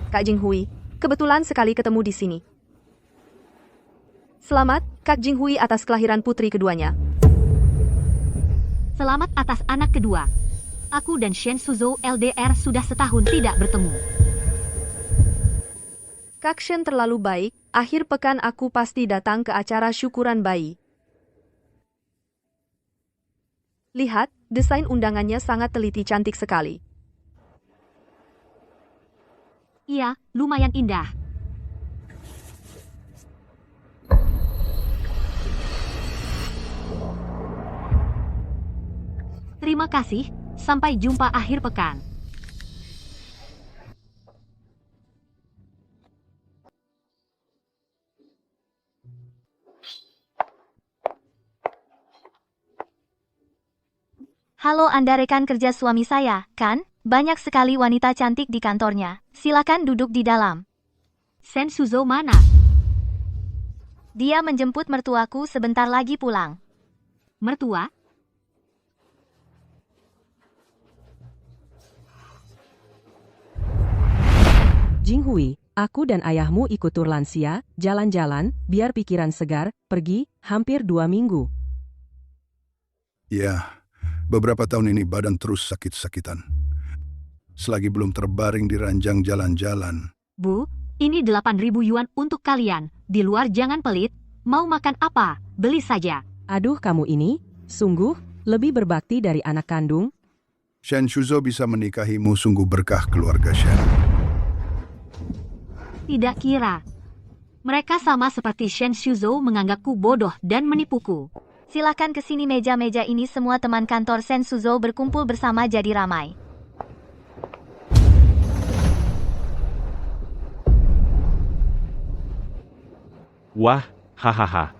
Kak Jinghui. Kebetulan sekali ketemu di sini. Selamat, Kak Jinghui atas kelahiran putri keduanya. Selamat atas anak kedua. Aku dan Shen Suzhou LDR sudah setahun tidak bertemu. Kak Shen terlalu baik, akhir pekan aku pasti datang ke acara syukuran bayi. Lihat, desain undangannya sangat teliti cantik sekali. Iya, lumayan indah. Terima kasih, sampai jumpa akhir pekan. Halo, Anda rekan kerja suami saya, kan? Banyak sekali wanita cantik di kantornya. Silakan duduk di dalam. Shen Suzhou mana? Dia menjemput mertuaku sebentar lagi pulang. Mertua? Jinghui, aku dan ayahmu ikut tur lansia, jalan-jalan, biar pikiran segar, pergi, hampir 2 minggu. Ya, beberapa tahun ini badan terus sakit-sakitan. Selagi belum terbaring di ranjang jalan-jalan. Bu, ini 8.000 yuan untuk kalian. Di luar jangan pelit. Mau makan apa? Beli saja. Aduh, kamu ini, sungguh, lebih berbakti dari anak kandung. Shen Suzhou bisa menikahimu, sungguh berkah keluarga Shen. Tidak kira. Mereka sama seperti Shen Suzhou menganggapku bodoh dan menipuku. Silakan ke sini, meja-meja ini semua teman kantor Shen Suzhou berkumpul bersama jadi ramai. Wah, hahaha.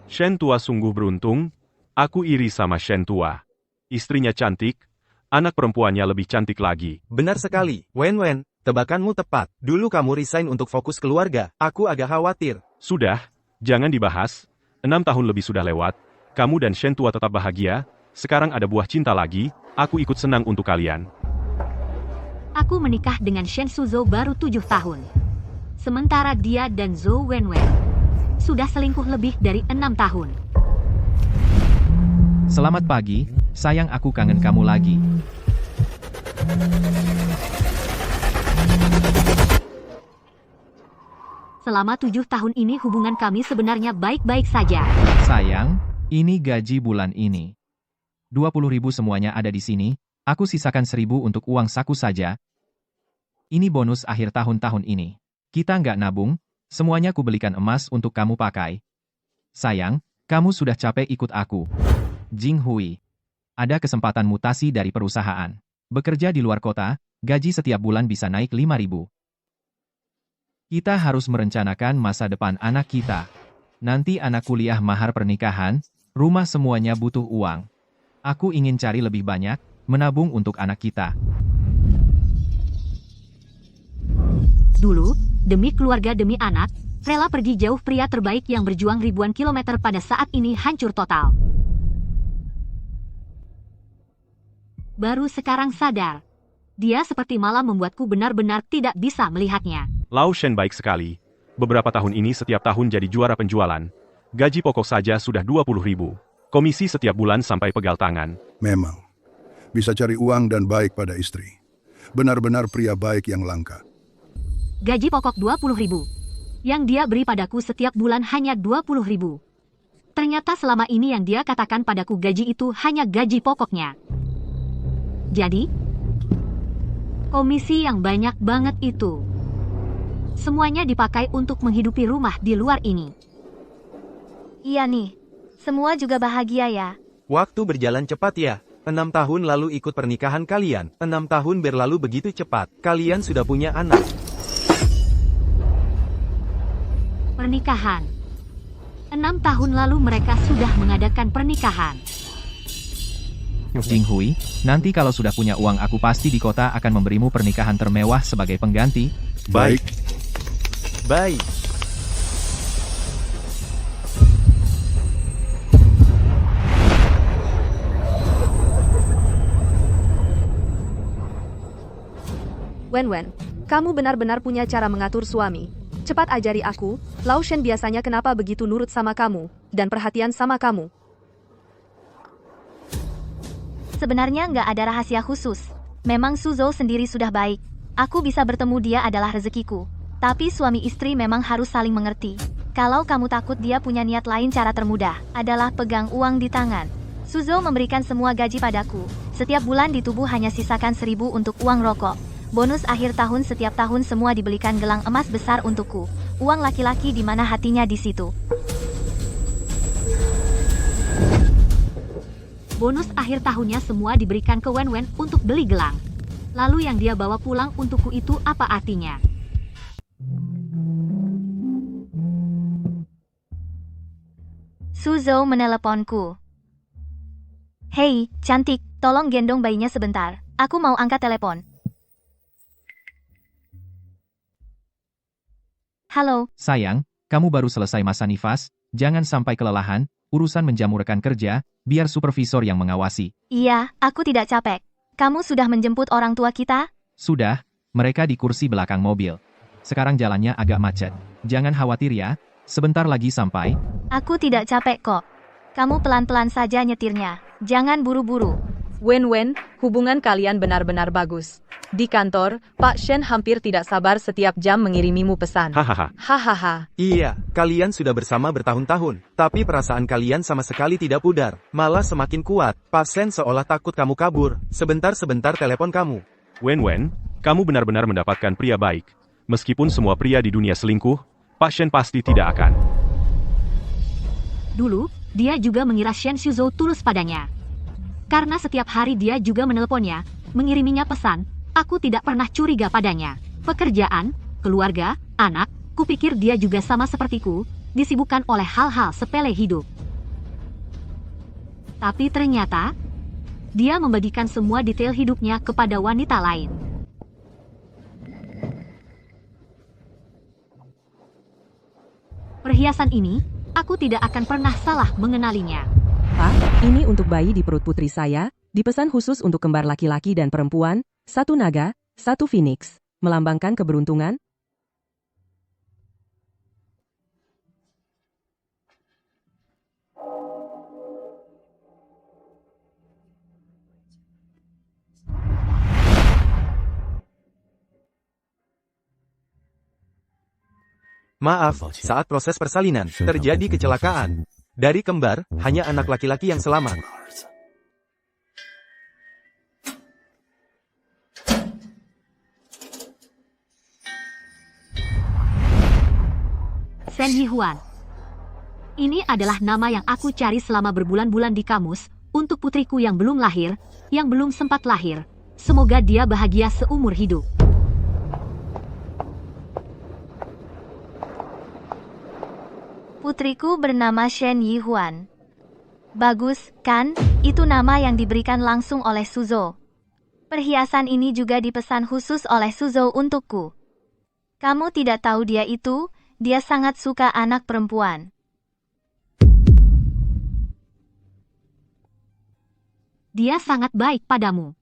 Shen tua sungguh beruntung, aku iri sama Shen tua. Istrinya cantik, anak perempuannya lebih cantik lagi. Benar sekali, Wen, tebakanmu tepat. Dulu kamu resign untuk fokus keluarga, aku agak khawatir. Sudah, jangan dibahas, 6 tahun lebih sudah lewat, kamu dan Shen tua tetap bahagia, sekarang ada buah cinta lagi, aku ikut senang untuk kalian. Aku menikah dengan Shen Suzhou baru 7 tahun. Sementara dia dan Zhou Wenwen sudah selingkuh lebih dari 6 tahun. Selamat pagi, sayang, aku kangen kamu lagi. Selama 7 tahun ini hubungan kami sebenarnya baik-baik saja. Sayang, ini gaji bulan ini. 20.000 semuanya ada di sini, aku sisakan 1.000 untuk uang saku saja. Ini bonus akhir tahun ini. Kita nggak nabung, semuanya kubelikan emas untuk kamu pakai. Sayang, kamu sudah capek ikut aku. Jinghui. Ada kesempatan mutasi dari perusahaan. Bekerja di luar kota, gaji setiap bulan bisa naik 5.000. Kita harus merencanakan masa depan anak kita. Nanti anak kuliah, mahar pernikahan, rumah, semuanya butuh uang. Aku ingin cari lebih banyak, menabung untuk anak kita. Dulu, demi keluarga demi anak, rela pergi jauh, pria terbaik yang berjuang ribuan kilometer pada saat ini hancur total. Baru sekarang sadar. Dia seperti malah membuatku benar-benar tidak bisa melihatnya. Lao Shen baik sekali. Beberapa tahun ini setiap tahun jadi juara penjualan. Gaji pokok saja sudah 20.000. Komisi setiap bulan sampai pegal tangan. Memang, bisa cari uang dan baik pada istri. Benar-benar pria baik yang langka. Gaji pokok 20.000. Yang dia beri padaku setiap bulan hanya 20.000. Ternyata selama ini yang dia katakan padaku gaji itu hanya gaji pokoknya. Jadi, komisi yang banyak banget itu semuanya dipakai untuk menghidupi rumah di luar ini. Iya nih, semua juga bahagia ya. Waktu berjalan cepat ya. 6 tahun lalu ikut pernikahan kalian. 6 tahun berlalu begitu cepat. Kalian sudah punya anak. Pernikahan. 6 tahun lalu mereka sudah mengadakan pernikahan. Jinghui, nanti kalau sudah punya uang aku pasti di kota akan memberimu pernikahan termewah sebagai pengganti. Baik. Baik. Wen, Kamu benar-benar punya cara mengatur suami. Cepat ajari aku, Lao Shen biasanya kenapa begitu nurut sama kamu, dan perhatian sama kamu. Sebenarnya nggak ada rahasia khusus. Memang Suzhou sendiri sudah baik. Aku bisa bertemu dia adalah rezekiku. Tapi suami istri memang harus saling mengerti. Kalau kamu takut dia punya niat lain, cara termudah adalah pegang uang di tangan. Suzhou memberikan semua gaji padaku. Setiap bulan di tubuh hanya sisakan 1.000 untuk uang rokok. Bonus akhir tahun setiap tahun semua dibelikan gelang emas besar untukku. Uang laki-laki di mana hatinya di situ. Bonus akhir tahunnya semua diberikan ke Wen Wen untuk beli gelang. Lalu yang dia bawa pulang untukku itu apa artinya? Suzhou meneleponku. Hei, cantik, tolong gendong bayinya sebentar. Aku mau angkat telepon. Halo. Sayang, kamu baru selesai masa nifas, jangan sampai kelelahan, urusan menjamu rekan kerja, biar supervisor yang mengawasi. Iya, aku tidak capek. Kamu sudah menjemput orang tua kita? Sudah, mereka di kursi belakang mobil. Sekarang jalannya agak macet. Jangan khawatir ya, sebentar lagi sampai. Aku tidak capek kok. Kamu pelan-pelan saja nyetirnya. Jangan buru-buru. Wen, hubungan kalian benar-benar bagus. Di kantor, Pak Shen hampir tidak sabar setiap jam mengirimimu pesan. Hahaha. Hahaha. Iya, kalian sudah bersama bertahun-tahun. Tapi perasaan kalian sama sekali tidak pudar. Malah semakin kuat. Pak Shen seolah takut kamu kabur. Sebentar-sebentar telepon kamu. Wen, kamu benar-benar mendapatkan pria baik. Meskipun semua pria di dunia selingkuh, Pak Shen pasti tidak akan. Dulu, dia juga mengira Shen Suzhou tulus padanya. Karena setiap hari dia juga menelponnya, mengiriminya pesan, aku tidak pernah curiga padanya. Pekerjaan, keluarga, anak, kupikir dia juga sama sepertiku, disibukkan oleh hal-hal sepele hidup. Tapi ternyata, dia membagikan semua detail hidupnya kepada wanita lain. Perhiasan ini, aku tidak akan pernah salah mengenalinya. Pak, ini untuk bayi di perut putri saya, dipesan khusus untuk kembar laki-laki dan perempuan, 1 naga, 1 phoenix, melambangkan keberuntungan. Maaf, saat proses persalinan, terjadi kecelakaan. Dari kembar, hanya anak laki-laki yang selamat. Shen Yihuan. Ini adalah nama yang aku cari selama berbulan-bulan di kamus, untuk putriku yang belum lahir, yang belum sempat lahir. Semoga dia bahagia seumur hidup. Putriku bernama Shen Yihuan. Bagus, kan? Itu nama yang diberikan langsung oleh Suzhou. Perhiasan ini juga dipesan khusus oleh Suzhou untukku. Kamu tidak tahu dia itu, dia sangat suka anak perempuan. Dia sangat baik padamu.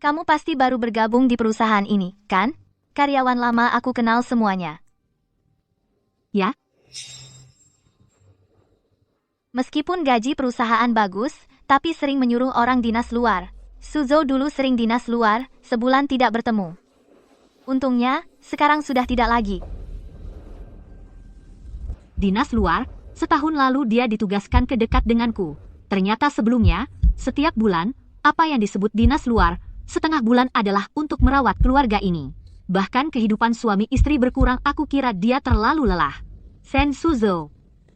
Kamu pasti baru bergabung di perusahaan ini, kan? Karyawan lama aku kenal semuanya. Ya? Meskipun gaji perusahaan bagus, tapi sering menyuruh orang dinas luar. Suzhou dulu sering dinas luar, sebulan tidak bertemu. Untungnya, sekarang sudah tidak lagi. Dinas luar, setahun lalu dia ditugaskan ke dekat denganku. Ternyata sebelumnya, setiap bulan, apa yang disebut dinas luar, setengah bulan adalah untuk merawat keluarga ini. Bahkan kehidupan suami istri berkurang, aku kira dia terlalu lelah. Shen Suzhou.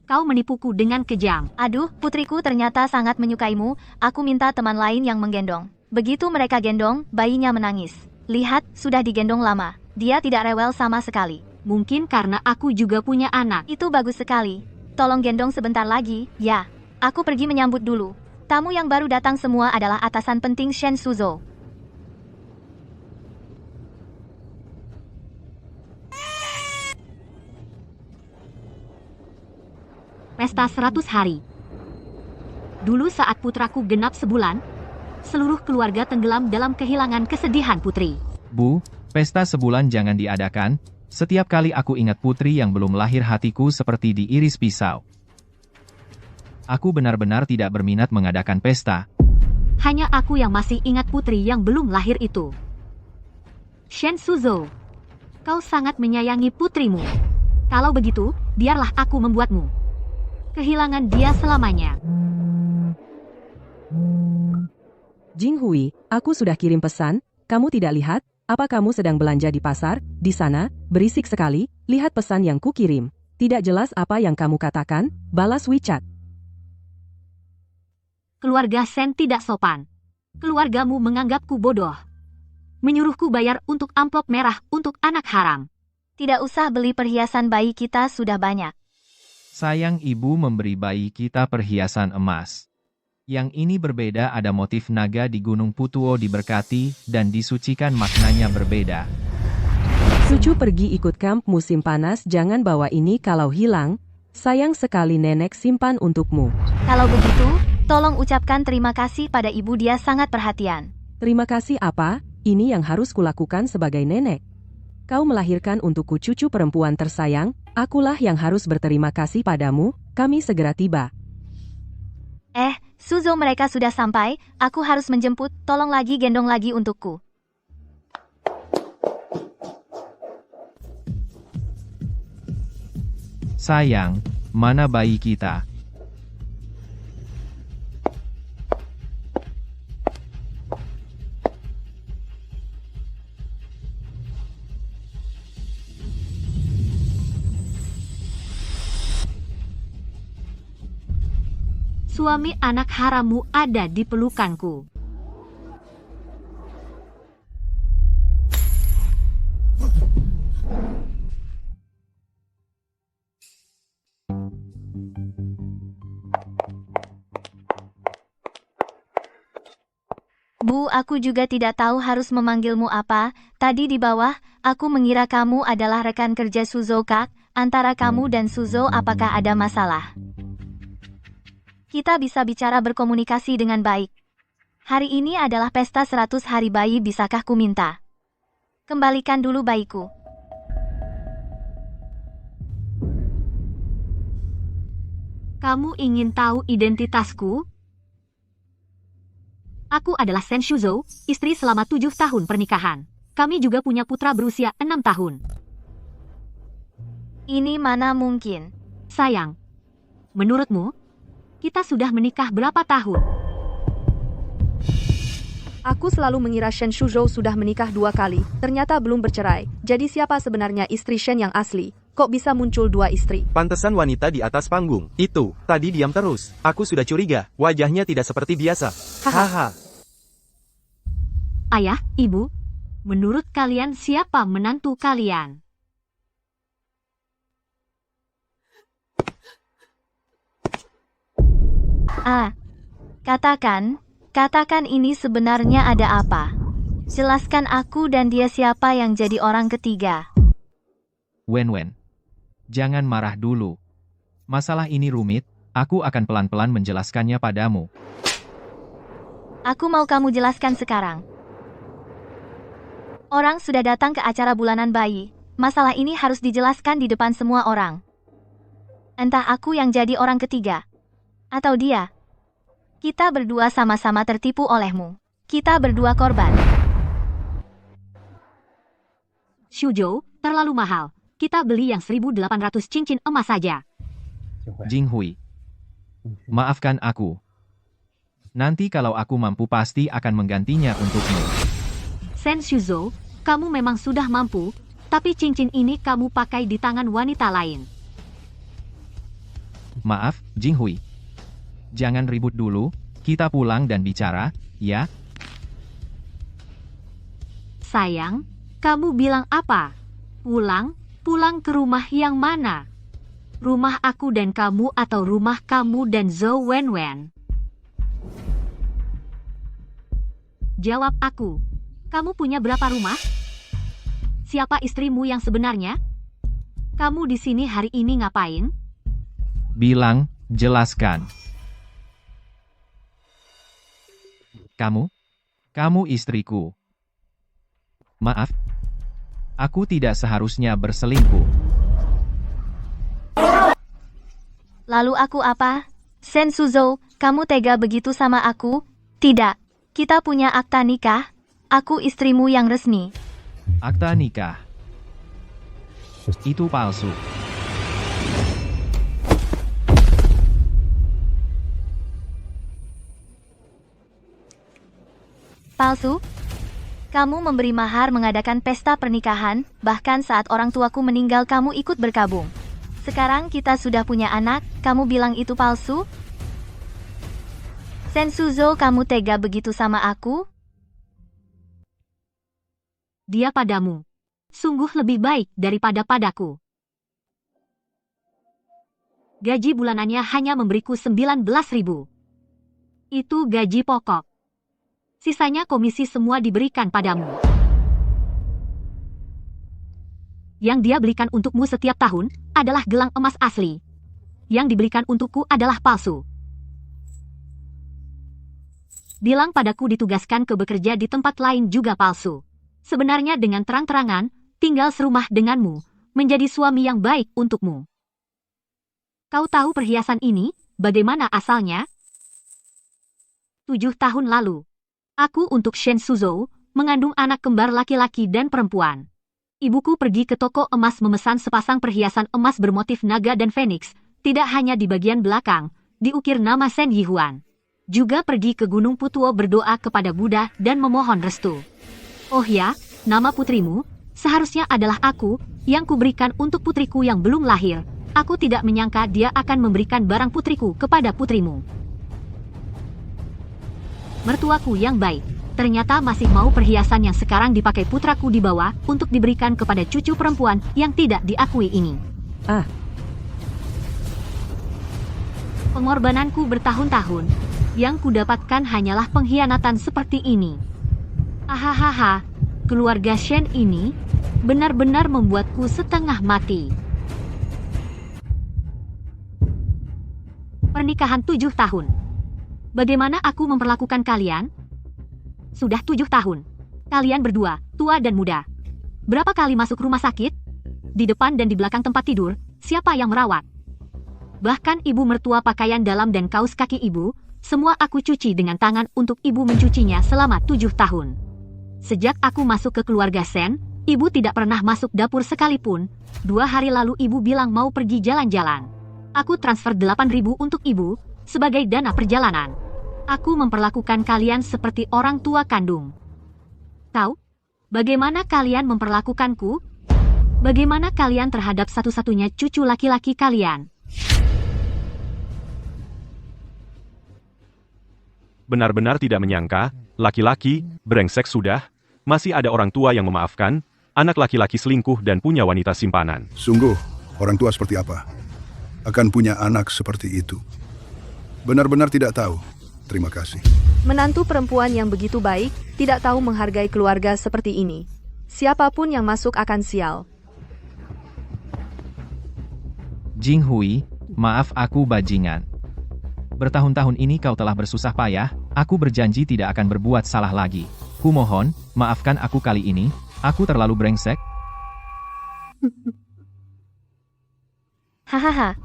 Kau menipuku dengan kejam. Aduh, putriku ternyata sangat menyukaimu, aku minta teman lain yang menggendong. Begitu mereka gendong, bayinya menangis. Lihat, sudah digendong lama. Dia tidak rewel sama sekali. Mungkin karena aku juga punya anak. Itu bagus sekali. Tolong gendong sebentar lagi, ya. Aku pergi menyambut dulu. Tamu yang baru datang semua adalah atasan penting Shen Suzhou. Pesta 100 hari. Dulu saat putraku genap sebulan, seluruh keluarga tenggelam dalam kehilangan kesedihan putri. Bu, Pesta sebulan jangan diadakan, setiap kali aku ingat putri yang belum lahir hatiku seperti diiris pisau. Aku benar-benar tidak berminat mengadakan pesta. Hanya aku yang masih ingat putri yang belum lahir itu. Shen Suzhou, kau sangat menyayangi putrimu. Kalau begitu, biarlah aku membuatmu kehilangan dia selamanya. Jinghui, aku sudah kirim pesan, kamu tidak lihat? Apa kamu sedang belanja di pasar? Di sana, berisik sekali, lihat pesan yang kukirim. Tidak jelas apa yang kamu katakan, balas WeChat. Keluarga Shen tidak sopan. Keluargamu menganggapku bodoh. Menyuruhku bayar untuk amplop merah untuk anak haram. Tidak usah beli perhiasan bayi kita sudah banyak. Sayang ibu memberi bayi kita perhiasan emas. Yang ini berbeda, ada motif naga di Gunung Putuo diberkati dan disucikan, maknanya berbeda. Cucu pergi ikut kamp musim panas, jangan bawa ini kalau hilang. Sayang sekali, nenek simpan untukmu. Kalau begitu, tolong ucapkan terima kasih pada ibu, dia sangat perhatian. Terima kasih apa? Ini yang harus kulakukan sebagai nenek. Kau melahirkan untukku cucu perempuan tersayang, akulah yang harus berterima kasih padamu, kami segera tiba. Suzhou, mereka sudah sampai, aku harus menjemput, tolong lagi gendong lagi untukku. Sayang, mana bayi kita? Suami anak harammu ada di pelukanku. Bu, aku juga tidak tahu harus memanggilmu apa. Tadi di bawah, aku mengira kamu adalah rekan kerja Suzhou Kak. Antara kamu dan Suzhou apakah ada masalah? Kita bisa bicara berkomunikasi dengan baik. Hari ini adalah pesta 100 hari bayi, bisakah ku minta? Kembalikan dulu bayiku. Kamu ingin tahu identitasku? Aku adalah Shen Suzhou, istri selama 7 tahun pernikahan. Kami juga punya putra berusia 6 tahun. Ini mana mungkin? Sayang, menurutmu, kita sudah menikah berapa tahun? Aku selalu mengira Shen Suzhou sudah menikah 2 kali, ternyata belum bercerai. Jadi siapa sebenarnya istri Shen yang asli? Kok bisa muncul 2 istri? Pantesan wanita di atas panggung. Itu, tadi diam terus. Aku sudah curiga, wajahnya tidak seperti biasa. Hahaha. Ayah, ibu, menurut kalian siapa menantu kalian? Katakan ini sebenarnya ada apa? Jelaskan aku dan dia siapa yang jadi orang ketiga. Wen, jangan marah dulu. Masalah ini rumit, aku akan pelan-pelan menjelaskannya padamu. Aku mau kamu jelaskan sekarang. Orang sudah datang ke acara bulanan bayi. Masalah ini harus dijelaskan di depan semua orang. Entah aku yang jadi orang ketiga, atau dia. Kita berdua sama-sama tertipu olehmu. Kita berdua korban. Suzhou, terlalu mahal. Kita beli yang 1.800 cincin emas saja. Jinghui, maafkan aku. Nanti kalau aku mampu pasti akan menggantinya untukmu. Shen Suzhou, kamu memang sudah mampu, tapi cincin ini kamu pakai di tangan wanita lain. Maaf, Jinghui. Jangan ribut dulu, kita pulang dan bicara, ya? Sayang, kamu bilang apa? Pulang? Pulang ke rumah yang mana? Rumah aku dan kamu atau rumah kamu dan Zhou Wenwen? Jawab aku. Kamu punya berapa rumah? Siapa istrimu yang sebenarnya? Kamu di sini hari ini ngapain? Bilang, jelaskan. Kamu istriku. Maaf, Aku tidak seharusnya berselingkuh. Lalu aku apa? Shen Suzhou, kamu tega begitu sama aku? Tidak. Kita punya akta nikah. Aku istrimu yang resmi. Akta nikah. Itu palsu. Palsu? Kamu memberi mahar mengadakan pesta pernikahan, bahkan saat orang tuaku meninggal kamu ikut berkabung. Sekarang kita sudah punya anak, kamu bilang itu palsu? Shen Suzhou, kamu tega begitu sama aku? Dia padamu. Sungguh lebih baik daripada padaku. Gaji bulanannya hanya memberiku 19.000. Itu gaji pokok. Sisanya komisi semua diberikan padamu. Yang dia belikan untukmu setiap tahun adalah gelang emas asli. Yang dibelikan untukku adalah palsu. Bilang padaku ditugaskan ke bekerja di tempat lain juga palsu. Sebenarnya dengan terang-terangan, tinggal serumah denganmu, menjadi suami yang baik untukmu. Kau tahu perhiasan ini, bagaimana asalnya? 7 tahun lalu, aku untuk Shen Suzhou, mengandung anak kembar laki-laki dan perempuan. Ibuku pergi ke toko emas memesan sepasang perhiasan emas bermotif naga dan feniks, tidak hanya di bagian belakang, diukir nama Shen Yihuan. Juga pergi ke Gunung Putuo berdoa kepada Buddha dan memohon restu. Oh ya, nama putrimu, seharusnya adalah aku, yang kuberikan untuk putriku yang belum lahir. Aku tidak menyangka dia akan memberikan barang putriku kepada putrimu. Mertuaku yang baik, ternyata masih mau perhiasan yang sekarang dipakai putraku di bawah untuk diberikan kepada cucu perempuan yang tidak diakui ini. Pengorbananku bertahun-tahun, yang kudapatkan hanyalah pengkhianatan seperti ini. Hahaha, keluarga Shen ini benar-benar membuatku setengah mati. Pernikahan 7 tahun. Bagaimana aku memperlakukan kalian? Sudah 7 tahun. Kalian berdua, tua dan muda. Berapa kali masuk rumah sakit? Di depan dan di belakang tempat tidur, siapa yang merawat? Bahkan ibu mertua pakaian dalam dan kaos kaki ibu, semua aku cuci dengan tangan untuk ibu mencucinya selama 7 tahun. Sejak aku masuk ke keluarga Shen, ibu tidak pernah masuk dapur sekalipun. 2 hari lalu ibu bilang mau pergi jalan-jalan. Aku transfer 8.000 untuk ibu, sebagai dana perjalanan. Aku memperlakukan kalian seperti orang tua kandung. Tahu? Bagaimana kalian memperlakukanku? Bagaimana kalian terhadap satu-satunya cucu laki-laki kalian? Benar-benar tidak menyangka, laki-laki, brengsek sudah, masih ada orang tua yang memaafkan, anak laki-laki selingkuh dan punya wanita simpanan. Sungguh, orang tua seperti apa? Akan punya anak seperti itu. Benar-benar tidak tahu. Terima kasih. Menantu perempuan yang begitu baik, tidak tahu menghargai keluarga seperti ini. Siapapun yang masuk akan sial. Jing Hui, maaf aku bajingan. Bertahun-tahun ini kau telah bersusah payah, aku berjanji tidak akan berbuat salah lagi. Kumohon, maafkan aku kali ini, aku terlalu brengsek. Hahaha.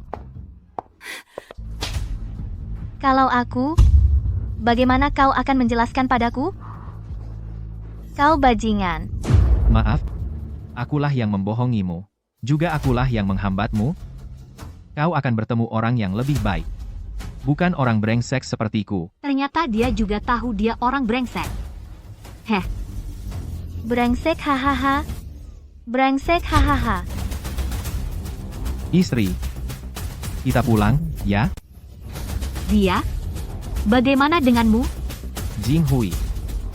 Kalau aku, bagaimana kau akan menjelaskan padaku? Kau bajingan. Maaf, akulah yang membohongimu. Juga akulah yang menghambatmu. Kau akan bertemu orang yang lebih baik. Bukan orang brengsek sepertiku. Ternyata dia juga tahu dia orang brengsek. Heh. Brengsek hahaha. Brengsek hahaha. Istri, kita pulang, ya? Dia? Bagaimana denganmu? Jing Hui,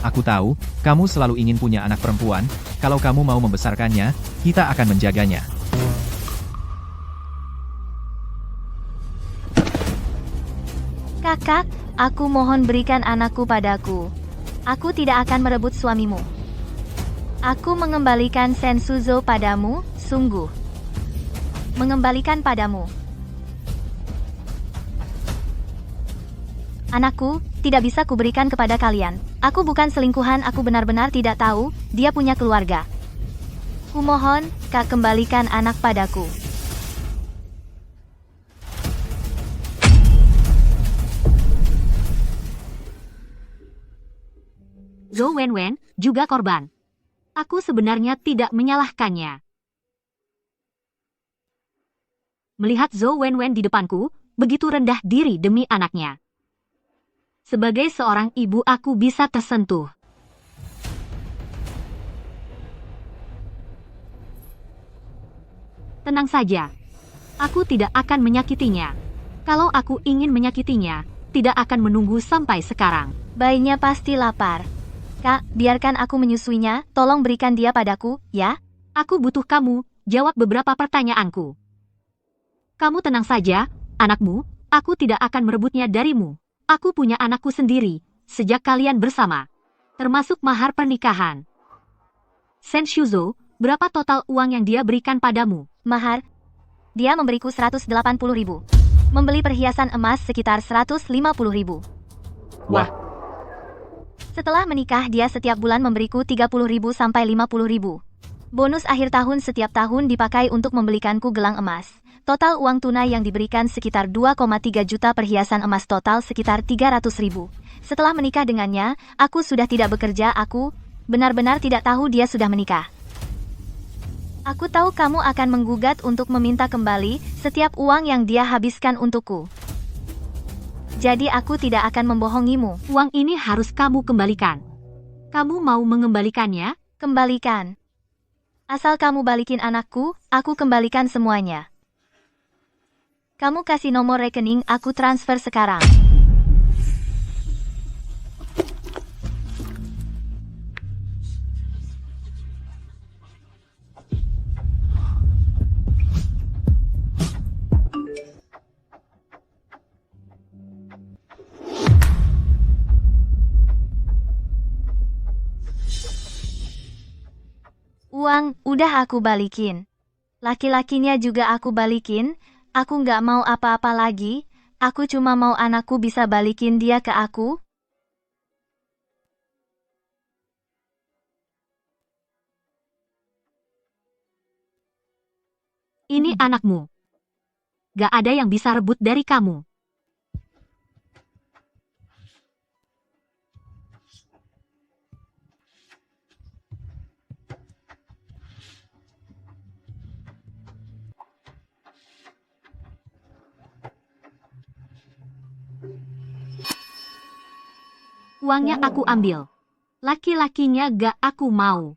aku tahu, kamu selalu ingin punya anak perempuan, kalau kamu mau membesarkannya, kita akan menjaganya. Kakak, aku mohon berikan anakku padaku. Aku tidak akan merebut suamimu. Aku mengembalikan Shen Suzhou padamu, sungguh. Mengembalikan padamu. Anakku, tidak bisa kuberikan kepada kalian. Aku bukan selingkuhan, aku benar-benar tidak tahu, dia punya keluarga. Kumohon, Kak kembalikan anak padaku. Zhou Wenwen juga korban. Aku sebenarnya tidak menyalahkannya. Melihat Zhou Wenwen di depanku, begitu rendah diri demi anaknya. Sebagai seorang ibu aku bisa tersentuh. Tenang saja. Aku tidak akan menyakitinya. Kalau aku ingin menyakitinya, tidak akan menunggu sampai sekarang. Bayinya pasti lapar. Kak, biarkan aku menyusuinya, tolong berikan dia padaku, ya? Aku butuh kamu, jawab beberapa pertanyaanku. Kamu tenang saja, anakmu, aku tidak akan merebutnya darimu. Aku punya anakku sendiri, sejak kalian bersama. Termasuk mahar pernikahan. Shen Shuzhou, berapa total uang yang dia berikan padamu? Mahar? Dia memberiku 180.000. Membeli perhiasan emas sekitar 150.000. Wah, Setelah menikah dia setiap bulan memberiku 30.000 sampai 50.000. Bonus akhir tahun setiap tahun dipakai untuk membelikanku gelang emas. Total uang tunai yang diberikan sekitar 2,3 juta, perhiasan emas total sekitar 300.000. Setelah menikah dengannya, aku sudah tidak bekerja, aku benar-benar tidak tahu dia sudah menikah. Aku tahu kamu akan menggugat untuk meminta kembali setiap uang yang dia habiskan untukku. Jadi aku tidak akan membohongimu. Uang ini harus kamu kembalikan. Kamu mau mengembalikannya? Kembalikan. Asal kamu balikin anakku, aku kembalikan semuanya. Kamu kasih nomor rekening, aku transfer sekarang. Uang, udah aku balikin. Laki-lakinya juga aku balikin, aku nggak mau apa-apa lagi, aku cuma mau anakku bisa balikin dia ke aku. Ini anakmu. Gak ada yang bisa rebut dari kamu. Uangnya aku ambil. Laki-lakinya gak aku mau.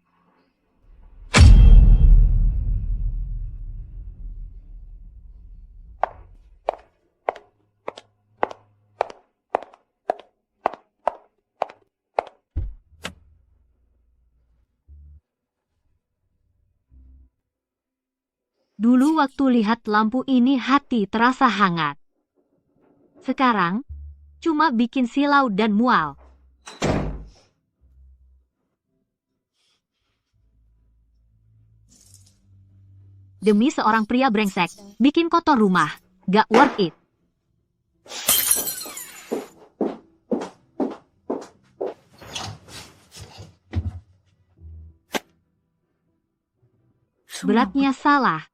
Dulu waktu lihat lampu ini hati terasa hangat. Sekarang, cuma bikin silau dan mual. Demi seorang pria brengsek, bikin kotor rumah, gak worth it. Beratnya salah.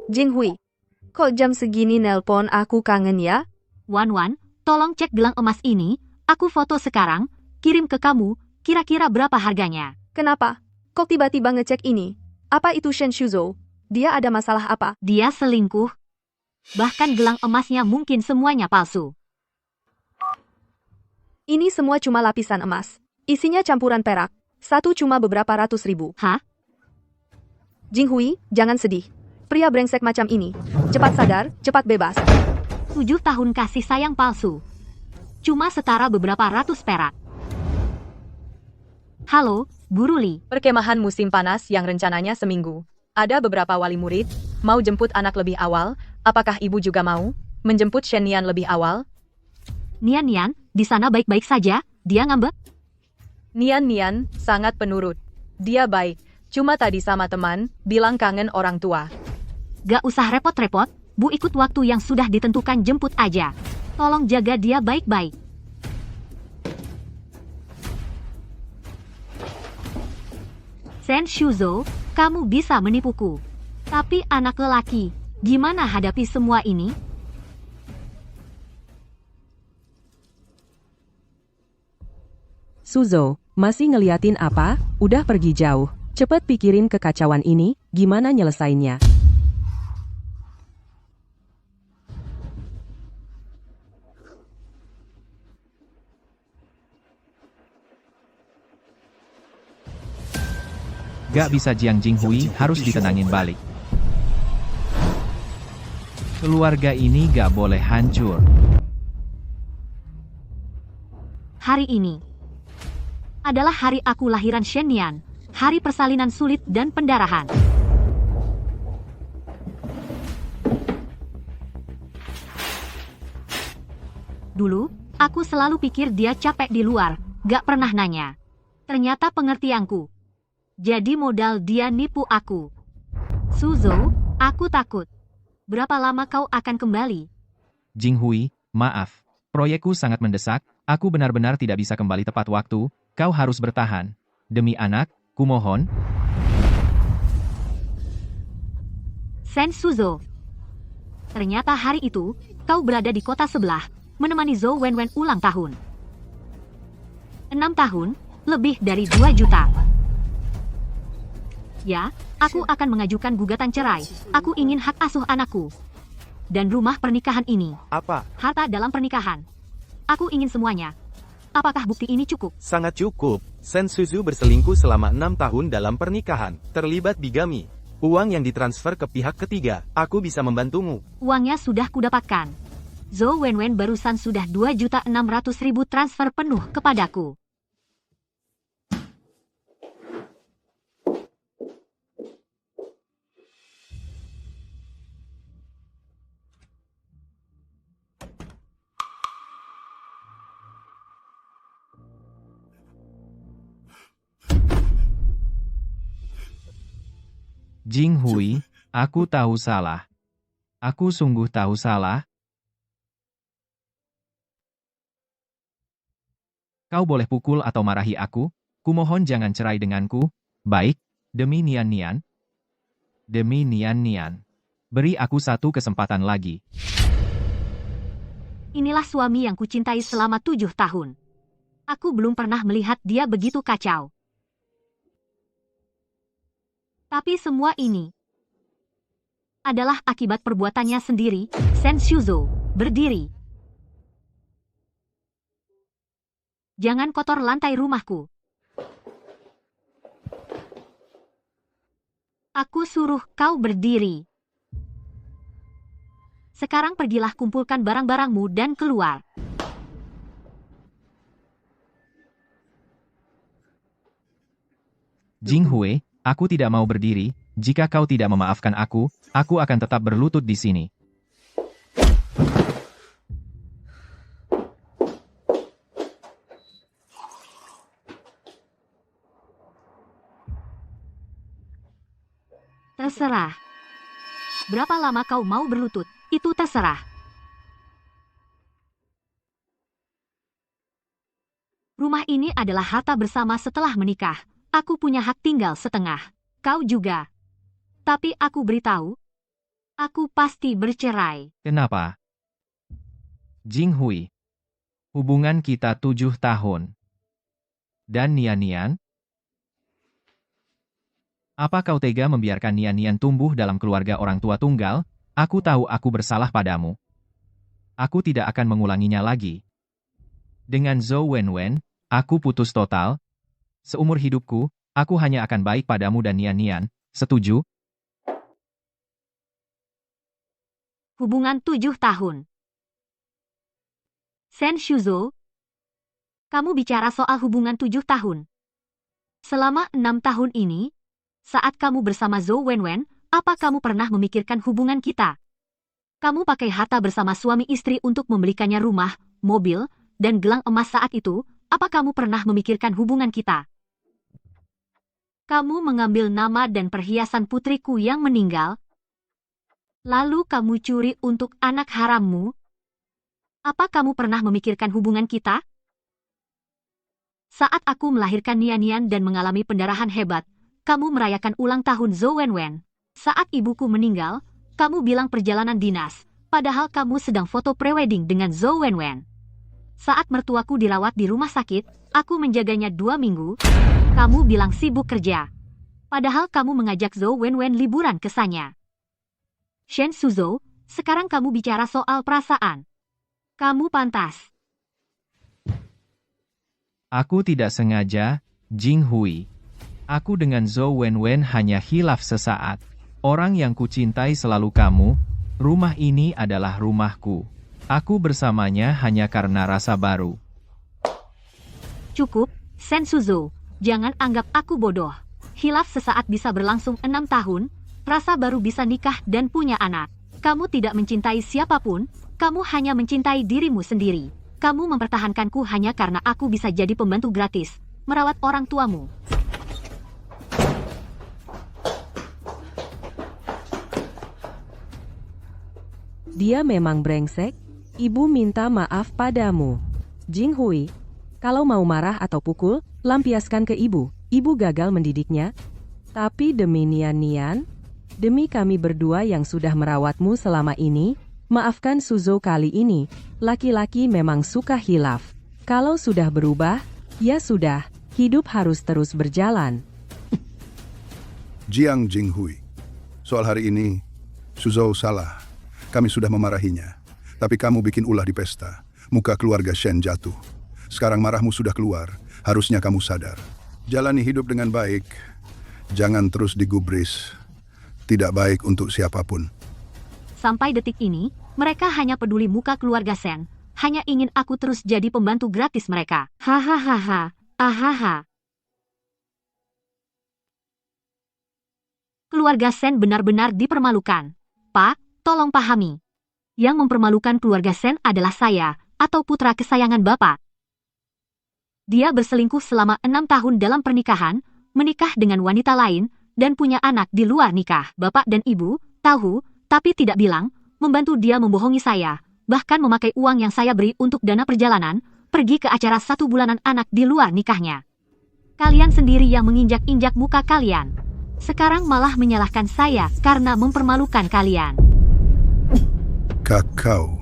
Jinghui, kok jam segini nelpon aku, kangen ya? Wan, tolong cek gelang emas ini, aku foto sekarang, kirim ke kamu, kira-kira berapa harganya? Kenapa? Kok tiba-tiba ngecek ini? Apa itu Shen Shuzhou? Dia ada masalah apa? Dia selingkuh. Bahkan gelang emasnya mungkin semuanya palsu. Ini semua cuma lapisan emas. Isinya campuran perak. Satu cuma beberapa ratus ribu. Hah? Jinghui, jangan sedih. Pria brengsek macam ini. Cepat sadar, cepat bebas. 7 tahun kasih sayang palsu. Cuma setara beberapa ratus perak. Halo, Guru Li. Perkemahan musim panas yang rencananya seminggu. Ada beberapa wali murid, mau jemput anak lebih awal, apakah ibu juga mau menjemput Shen Nian lebih awal? Nian, di sana baik-baik saja, dia ngambek? Nian sangat penurut. Dia baik, cuma tadi sama teman, bilang kangen orang tua. Gak usah repot-repot, Bu ikut waktu yang sudah ditentukan jemput aja. Tolong jaga dia baik-baik. Sen Shuzo, kamu bisa menipuku. Tapi anak lelaki, gimana hadapi semua ini? Suzo, masih ngeliatin apa? Udah pergi jauh. Cepet pikirin kekacauan ini, gimana nyelesainnya. Gak bisa Jiang Jinghui harus ditenangin balik. Keluarga ini gak boleh hancur. Hari ini adalah hari aku lahiran Shen Nian, hari persalinan sulit dan pendarahan. Dulu, aku selalu pikir dia capek di luar, gak pernah nanya. Ternyata pengertianku. Jadi modal dia nipu aku. Suzo, aku takut. Berapa lama kau akan kembali? Jinghui, maaf. Proyekku sangat mendesak, aku benar-benar tidak bisa kembali tepat waktu, kau harus bertahan. Demi anak, kumohon. Sen Suzo. Ternyata hari itu, kau berada di kota sebelah, menemani Zhou Wenwen ulang tahun. 6 tahun, lebih dari 2 juta. Ya, aku akan mengajukan gugatan cerai. Aku ingin hak asuh anakku. Dan rumah pernikahan ini. Apa? Harta dalam pernikahan. Aku ingin semuanya. Apakah bukti ini cukup? Sangat cukup. Sen Shuzo berselingkuh selama 6 tahun dalam pernikahan. Terlibat bigami. Uang yang ditransfer ke pihak ketiga. Aku bisa membantumu. Uangnya sudah kudapatkan. Zhou Wenwen barusan sudah 2.600.000 transfer penuh kepadaku. Jinghui, aku tahu salah. Aku sungguh tahu salah. Kau boleh pukul atau marahi aku, kumohon jangan cerai denganku. Baik, demi Nian Nian. Demi Nian Nian. Beri aku satu kesempatan lagi. Inilah suami yang kucintai selama 7 tahun. Aku belum pernah melihat dia begitu kacau. Tapi semua ini adalah akibat perbuatannya sendiri. Sen Shuzo, berdiri. Jangan kotor lantai rumahku. Aku suruh kau berdiri. Sekarang pergilah kumpulkan barang-barangmu dan keluar. Jinghui, aku tidak mau berdiri. Jika kau tidak memaafkan aku akan tetap berlutut di sini. Terserah. Berapa lama kau mau berlutut, itu terserah. Rumah ini adalah harta bersama setelah menikah. Aku punya hak tinggal setengah. Kau juga. Tapi aku beritahu, aku pasti bercerai. Kenapa? Jinghui. Hubungan kita 7 tahun. Dan Nian Nian? Apa kau tega membiarkan Nian Nian tumbuh dalam keluarga orang tua tunggal? Aku tahu aku bersalah padamu. Aku tidak akan mengulanginya lagi. Dengan Zhou Wenwen, aku putus total. Seumur hidupku, aku hanya akan baik padamu dan Nian Nian. Setuju? Hubungan 7 tahun. Sen Shuzo, kamu bicara soal hubungan 7 tahun. Selama 6 tahun ini, saat kamu bersama Zhou Wenwen, apa kamu pernah memikirkan hubungan kita? Kamu pakai harta bersama suami istri untuk membelikannya rumah, mobil, dan gelang emas saat itu, apa kamu pernah memikirkan hubungan kita? Kamu mengambil nama dan perhiasan putriku yang meninggal, lalu kamu curi untuk anak harammu. Apa kamu pernah memikirkan hubungan kita? Saat aku melahirkan Nian Nian dan mengalami pendarahan hebat, kamu merayakan ulang tahun Zhou Wenwen. Saat ibuku meninggal, kamu bilang perjalanan dinas, padahal kamu sedang foto prewedding dengan Zhou Wenwen. Saat mertuaku dirawat di rumah sakit, aku menjaganya 2 minggu, kamu bilang sibuk kerja. Padahal kamu mengajak Zhou Wenwen liburan ke sana. Shen Suzhou, sekarang kamu bicara soal perasaan. Kamu pantas. Aku tidak sengaja, Jing Hui. Aku dengan Zhou Wenwen hanya hilaf sesaat. Orang yang kucintai selalu kamu, rumah ini adalah rumahku. Aku bersamanya hanya karena rasa baru. Cukup, Shen Suzhou, jangan anggap aku bodoh. Hilaf sesaat bisa berlangsung 6 tahun, rasa baru bisa nikah dan punya anak. Kamu tidak mencintai siapapun, kamu hanya mencintai dirimu sendiri. Kamu mempertahankanku hanya karena aku bisa jadi pembantu gratis, merawat orang tuamu. Dia memang brengsek. Ibu minta maaf padamu. Jing Hui, kalau mau marah atau pukul, lampiaskan ke ibu. Ibu gagal mendidiknya. Tapi demi Nian, demi kami berdua yang sudah merawatmu selama ini, maafkan Suzhou kali ini. Laki-laki memang suka hilaf. Kalau sudah berubah, ya sudah, hidup harus terus berjalan. Jiang Jinghui, soal hari ini, Suzhou salah. Kami sudah memarahinya. Tapi kamu bikin ulah di pesta. Muka keluarga Shen jatuh. Sekarang marahmu sudah keluar. Harusnya kamu sadar. Jalani hidup dengan baik. Jangan terus digubris. Tidak baik untuk siapapun. Sampai detik ini, mereka hanya peduli muka keluarga Shen. Hanya ingin aku terus jadi pembantu gratis mereka. Hahaha. Ahaha. Keluarga Shen benar-benar dipermalukan. Pak, tolong pahami. Yang mempermalukan keluarga Shen adalah saya, atau putra kesayangan Bapak. Dia berselingkuh selama 6 tahun dalam pernikahan, menikah dengan wanita lain, dan punya anak di luar nikah. Bapak dan Ibu tahu, tapi tidak bilang, membantu dia membohongi saya, bahkan memakai uang yang saya beri untuk dana perjalanan, pergi ke acara 1 bulanan anak di luar nikahnya. Kalian sendiri yang menginjak-injak muka kalian. Sekarang malah menyalahkan saya karena mempermalukan kalian. Kakao.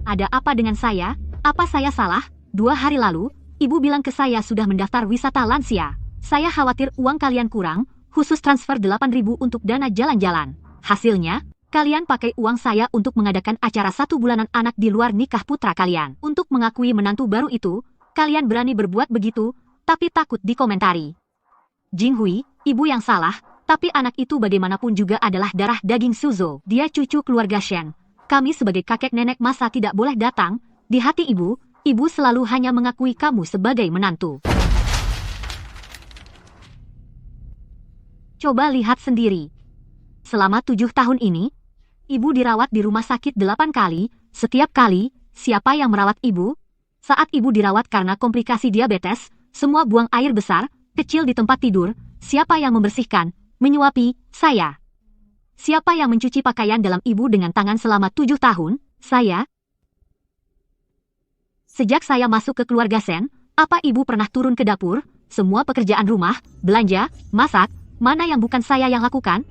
Ada apa dengan saya? Apa saya salah? 2 hari lalu, Ibu bilang ke saya sudah mendaftar wisata lansia. Saya khawatir uang kalian kurang, khusus transfer 8.000 untuk dana jalan-jalan. Hasilnya, kalian pakai uang saya untuk mengadakan acara 1 bulanan anak di luar nikah putra kalian. Untuk mengakui menantu baru itu, kalian berani berbuat begitu, tapi takut dikomentari. Jing Hui, Ibu yang salah, tapi anak itu bagaimanapun juga adalah darah daging Suzhou. Dia cucu keluarga Shen. Kami sebagai kakek nenek masa tidak boleh datang. Di hati Ibu selalu hanya mengakui kamu sebagai menantu. Coba lihat sendiri. Selama 7 tahun ini, Ibu dirawat di rumah sakit 8 kali. Setiap kali, siapa yang merawat Ibu? Saat Ibu dirawat karena komplikasi diabetes, semua buang air besar, kecil di tempat tidur. Siapa yang membersihkan, menyuapi? Saya. Siapa yang mencuci pakaian dalam Ibu dengan tangan selama 7 tahun? Saya. Sejak saya masuk ke keluarga Shen, apa Ibu pernah turun ke dapur? Semua pekerjaan rumah, belanja, masak, mana yang bukan saya yang lakukan?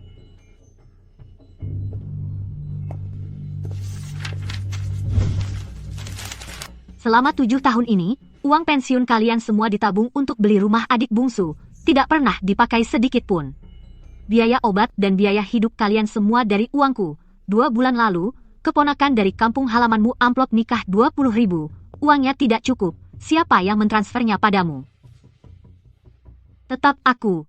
Selama 7 tahun ini, uang pensiun kalian semua ditabung untuk beli rumah adik bungsu, tidak pernah dipakai sedikit pun. Biaya obat dan biaya hidup kalian semua dari uangku. 2 bulan lalu, keponakan dari kampung halamanmu amplop nikah 20.000. Uangnya tidak cukup. Siapa yang mentransfernya padamu? Tetap aku.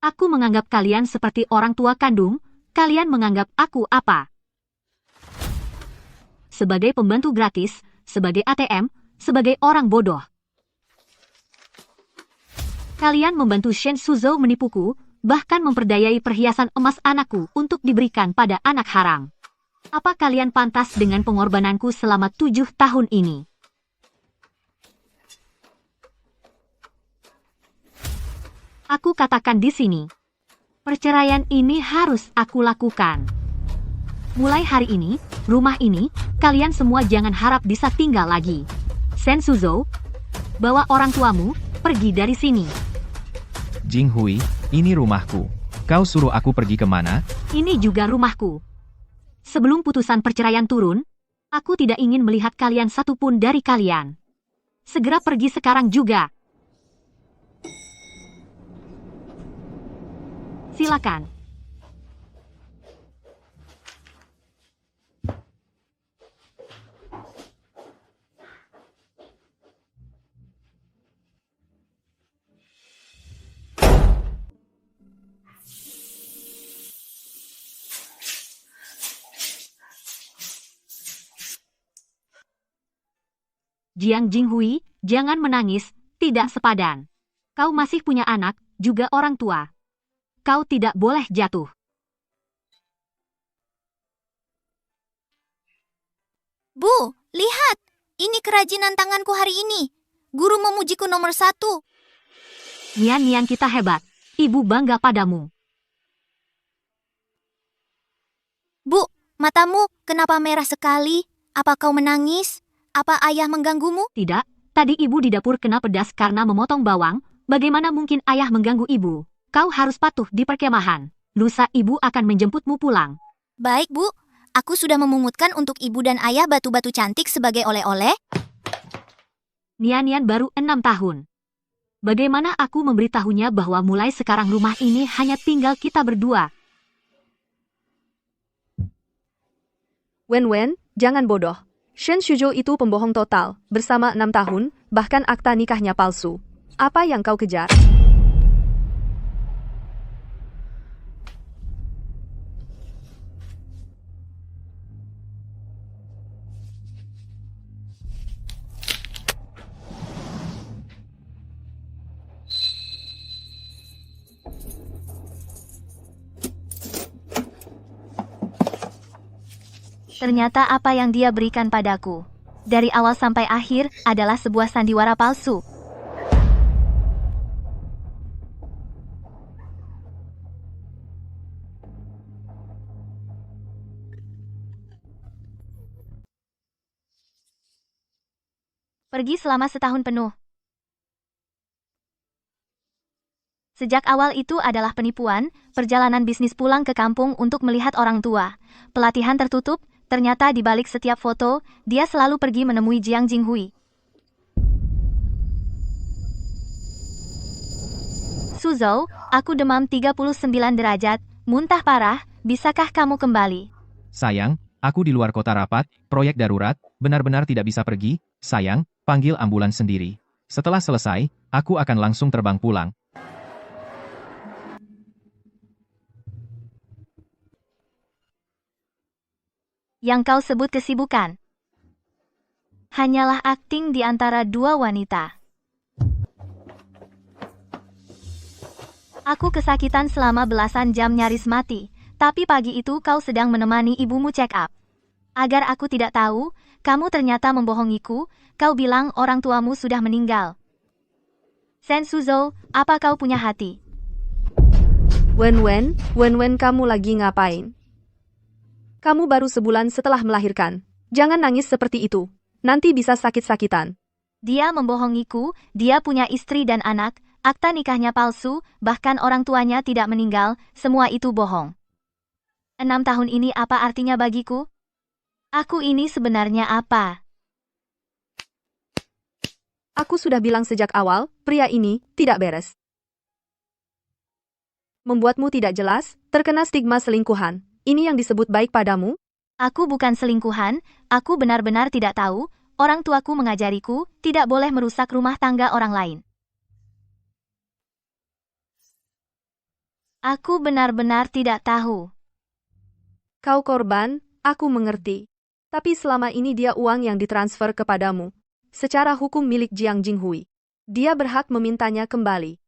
Aku menganggap kalian seperti orang tua kandung. Kalian menganggap aku apa? Sebagai pembantu gratis, sebagai ATM, sebagai orang bodoh. Kalian membantu Shen Suzhou menipuku, bahkan memperdayai perhiasan emas anakku untuk diberikan pada anak haram. Apa kalian pantas dengan pengorbananku selama 7 tahun ini? Aku katakan di sini, perceraian ini harus aku lakukan. Mulai hari ini, rumah ini, kalian semua jangan harap bisa tinggal lagi. Shen Suzhou, bawa orang tuamu, pergi dari sini. Jinghui, ini rumahku. Kau suruh aku pergi kemana? Ini juga rumahku. Sebelum putusan perceraian turun, aku tidak ingin melihat kalian satupun dari kalian. Segera pergi sekarang juga. Silakan. Jiang Jinghui, jangan menangis, tidak sepadan. Kau masih punya anak, juga orang tua. Kau tidak boleh jatuh. Bu, lihat. Ini kerajinan tanganku hari ini. Guru memujiku nomor 1. Nian kita hebat. Ibu bangga padamu. Bu, matamu kenapa merah sekali? Apa kau menangis? Apa ayah mengganggumu? Tidak, tadi ibu di dapur kena pedas karena memotong bawang. Bagaimana mungkin ayah mengganggu ibu? Kau harus patuh di perkemahan. Lusa ibu akan menjemputmu pulang. Baik, Bu. Aku sudah memungutkan untuk ibu dan ayah batu-batu cantik sebagai oleh-oleh. Nian baru 6 tahun. Bagaimana aku memberitahunya bahwa mulai sekarang rumah ini hanya tinggal kita berdua? Wen, jangan bodoh. Shen Shuzhou itu pembohong total, bersama 6 tahun, bahkan akta nikahnya palsu. Apa yang kau kejar? Ternyata apa yang dia berikan padaku, dari awal sampai akhir, adalah sebuah sandiwara palsu. Pergi selama setahun penuh. Sejak awal itu adalah penipuan, perjalanan bisnis pulang ke kampung untuk melihat orang tua. Pelatihan tertutup, ternyata di balik setiap foto, dia selalu pergi menemui Jiang Jinghui. Suzhou, aku demam 39 derajat, muntah parah, bisakah kamu kembali? Sayang, aku di luar kota rapat, proyek darurat, benar-benar tidak bisa pergi. Sayang, panggil ambulans sendiri. Setelah selesai, aku akan langsung terbang pulang. Yang kau sebut kesibukan hanyalah akting di antara dua wanita. Aku kesakitan selama belasan jam nyaris mati, tapi pagi itu kau sedang menemani ibumu check up. Agar aku tidak tahu, kamu ternyata membohongiku, kau bilang orang tuamu sudah meninggal. Shen Shuzhou, apa kau punya hati? Wen, kamu lagi ngapain? Kamu baru sebulan setelah melahirkan. Jangan nangis seperti itu. Nanti bisa sakit-sakitan. Dia membohongiku, dia punya istri dan anak, akta nikahnya palsu, bahkan orang tuanya tidak meninggal, semua itu bohong. 6 tahun ini apa artinya bagiku? Aku ini sebenarnya apa? Aku sudah bilang sejak awal, pria ini tidak beres. Membuatmu tidak jelas, terkena stigma selingkuhan. Ini yang disebut baik padamu? Aku bukan selingkuhan, aku benar-benar tidak tahu, orang tuaku mengajariku, tidak boleh merusak rumah tangga orang lain. Aku benar-benar tidak tahu. Kau korban, aku mengerti. Tapi selama ini dia uang yang ditransfer kepadamu. Secara hukum milik Jiang Jinghui. Dia berhak memintanya kembali.